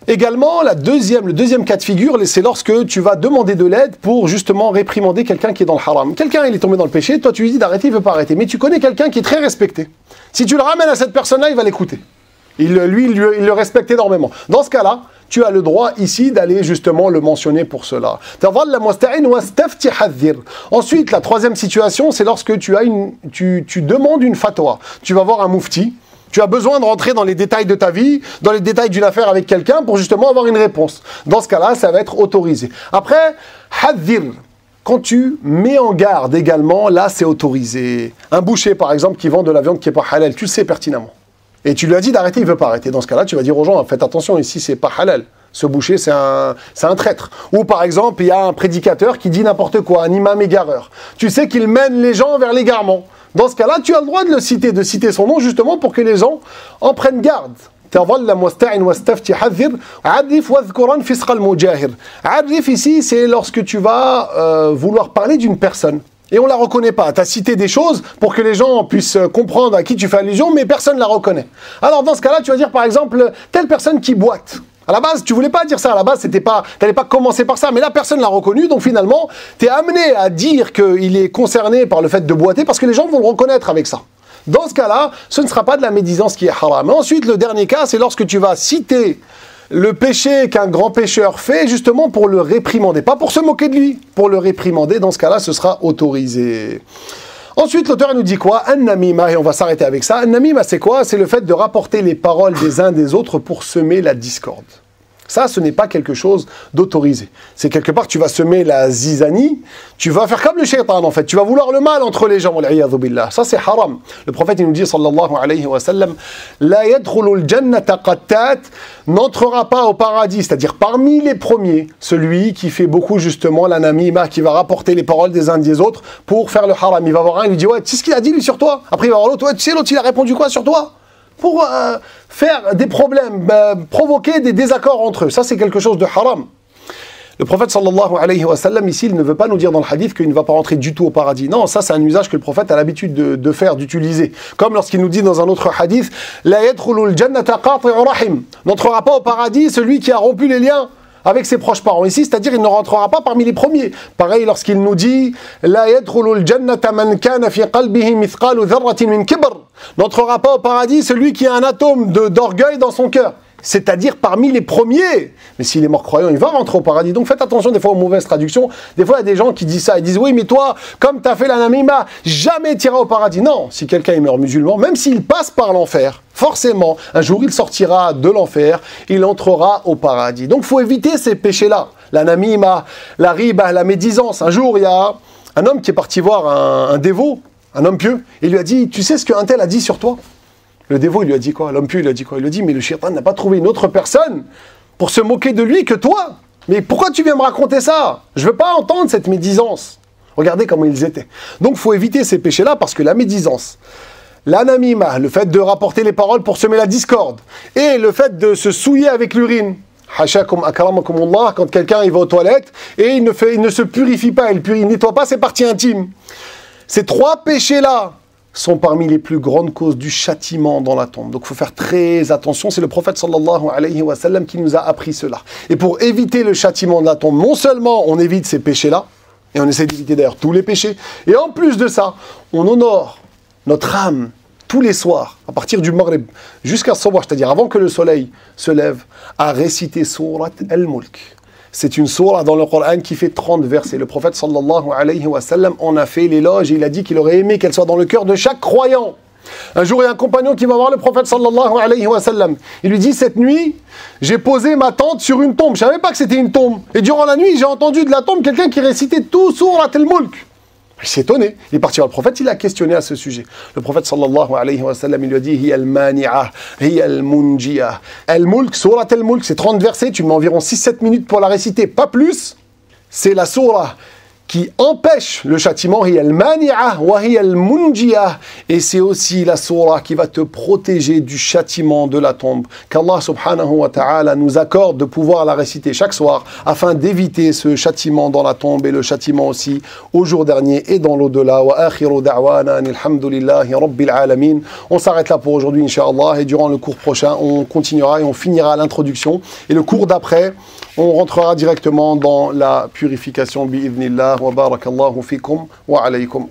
Également, le deuxième cas de figure, c'est lorsque tu vas demander de l'aide pour justement réprimander quelqu'un qui est dans le haram. Quelqu'un, il est tombé dans le péché, toi tu lui dis d'arrêter, il ne veut pas arrêter. Mais tu connais quelqu'un qui est très respecté. Si tu le ramènes à cette personne-là, il va l'écouter. Il le respecte énormément. Dans ce cas-là, tu as le droit ici d'aller justement le mentionner pour cela. Ensuite, la troisième situation, c'est lorsque tu demandes une fatwa. Tu vas voir un moufti. Tu as besoin de rentrer dans les détails de ta vie, dans les détails d'une affaire avec quelqu'un pour justement avoir une réponse. Dans ce cas-là, ça va être autorisé. Après, hadhir, quand tu mets en garde également, là, c'est autorisé. Un boucher, par exemple, qui vend de la viande qui n'est pas halal, tu le sais pertinemment. Et tu lui as dit d'arrêter, il ne veut pas arrêter. Dans ce cas-là, tu vas dire aux gens, faites attention, ici, c'est pas halal. Ce boucher, c'est un traître. Ou par exemple, il y a un prédicateur qui dit n'importe quoi, un imam égareur. Tu sais qu'il mène les gens vers l'égarement. Dans ce cas-là, tu as le droit de le citer, de citer son nom, justement pour que les gens en prennent garde. Arif ici, c'est lorsque tu vas vouloir parler d'une personne. Et on ne la reconnaît pas. Tu as cité des choses pour que les gens puissent comprendre à qui tu fais allusion, mais personne ne la reconnaît. Alors dans ce cas-là, tu vas dire par exemple, telle personne qui boite. À la base, tu voulais pas dire ça. À la base, tu n'allais pas commencer par ça. Mais là, personne ne l'a reconnu. Donc finalement, tu es amené à dire qu'il est concerné par le fait de boiter parce que les gens vont le reconnaître avec ça. Dans ce cas-là, ce ne sera pas de la médisance qui est haram. Mais ensuite, le dernier cas, c'est lorsque tu vas citer le péché qu'un grand pécheur fait, justement pour le réprimander. Pas pour se moquer de lui, pour le réprimander. Dans ce cas-là, ce sera autorisé. Ensuite, l'auteur nous dit quoi? An-namima, et on va s'arrêter avec ça. An-namima, c'est quoi? C'est le fait de rapporter les paroles des uns des autres pour semer la discorde. Ça, ce n'est pas quelque chose d'autorisé. C'est quelque part, tu vas semer la zizanie, tu vas faire comme le shaitan en fait, tu vas vouloir le mal entre les gens, wal'iyadhu billah. Ça, c'est haram. Le prophète, il nous dit, sallallahu alayhi wa sallam, la yadkhulul jannata qattat, n'entrera pas au paradis, c'est-à-dire parmi les premiers, celui qui fait beaucoup justement l'anamima, qui va rapporter les paroles des uns des autres pour faire le haram. Il va voir un, il lui dit, ouais, tu sais ce qu'il a dit lui sur toi? Après, il va voir l'autre, ouais, tu sais, l'autre, il a répondu quoi sur toi? Pour faire des problèmes, provoquer des désaccords entre eux. Ça, c'est quelque chose de haram. Le prophète sallallahu alayhi wa sallam, ici, il ne veut pas nous dire dans le hadith qu'il ne va pas rentrer du tout au paradis. Non, ça, c'est un usage que le prophète a l'habitude de faire, d'utiliser. Comme lorsqu'il nous dit dans un autre hadith, la yadkhulul jannata qati'u rahim. N'entrera pas au paradis celui qui a rompu les liens avec ses proches parents. Ici, c'est-à-dire il ne rentrera pas parmi les premiers. Pareil lorsqu'il nous dit la yadkhulul jannata man kana fi qalbihi mithqalu dharratin min kibr. N'entrera pas au paradis celui qui a un atome d'orgueil dans son cœur. C'est-à-dire parmi les premiers. Mais s'il est mort croyant, il va rentrer au paradis. Donc faites attention des fois aux mauvaises traductions. Des fois, il y a des gens qui disent ça. Ils disent, oui, mais toi, comme tu as fait la namima, jamais tu iras au paradis. Non, si quelqu'un est meurt musulman, même s'il passe par l'enfer, forcément, un jour, il sortira de l'enfer, il entrera au paradis. Donc il faut éviter ces péchés-là. La namima, la riba, la médisance. Un jour, il y a un homme qui est parti voir un dévot, un homme pieux, et il lui a dit, tu sais ce qu'un tel a dit sur toi? Le dévot, il lui a dit quoi? L'homme pieux, il lui a dit quoi? Il lui a dit, mais le shaitan n'a pas trouvé une autre personne pour se moquer de lui que toi. Mais pourquoi tu viens me raconter ça? Je ne veux pas entendre cette médisance. Regardez comment ils étaient. Donc, il faut éviter ces péchés-là parce que la médisance, l'anamima, le fait de rapporter les paroles pour semer la discorde, et le fait de se souiller avec l'urine, hashakum akramakumullah, quand quelqu'un il va aux toilettes et il ne se purifie pas, il ne nettoie pas ses parties intimes. Ces trois péchés-là sont parmi les plus grandes causes du châtiment dans la tombe. Donc il faut faire très attention. C'est le prophète sallallahu alayhi wa sallam qui nous a appris cela. Et pour éviter le châtiment de la tombe, non seulement on évite ces péchés-là, et on essaie d'éviter d'ailleurs tous les péchés, et en plus de ça, on honore notre âme tous les soirs, à partir du Maghrib jusqu'à Sabah, c'est-à-dire avant que le soleil se lève, à réciter Surat al-Mulk. C'est une sourate dans le Coran qui fait 30 versets. Le prophète sallallahu alayhi wa sallam en a fait l'éloge et il a dit qu'il aurait aimé qu'elle soit dans le cœur de chaque croyant. Un jour, il y a un compagnon qui va voir le prophète sallallahu alayhi wa sallam. Il lui dit, cette nuit, j'ai posé ma tente sur une tombe. Je ne savais pas que c'était une tombe. Et durant la nuit, j'ai entendu de la tombe quelqu'un qui récitait tout Surat al-Mulk. Il s'est étonné. Il est parti voir le prophète, il a questionné à ce sujet. Le prophète sallallahu alayhi wa sallam, il lui a dit, Hiya al-mani'a, hiya al-munji'a. Al-Mulk, Surat al-Mulk, c'est 30 versets, tu mets environ 6-7 minutes pour la réciter, pas plus. C'est la surah qui empêche le châtiment, hiya al-mani'a wa hiya al-munji'a. Et c'est aussi la surah qui va te protéger du châtiment de la tombe. Qu'Allah subhanahu wa ta'ala nous accorde de pouvoir la réciter chaque soir afin d'éviter ce châtiment dans la tombe et le châtiment aussi au jour dernier et dans l'au-delà. Wa akhiru da'wana alhamdulillahi rabbil alamin. On s'arrête là pour aujourd'hui, incha'Allah, et durant le cours prochain, on continuera et on finira l'introduction. Et le cours d'après, on rentrera directement dans la purification bi'idhnillah. Wa barakallahu fikum wa alaykum.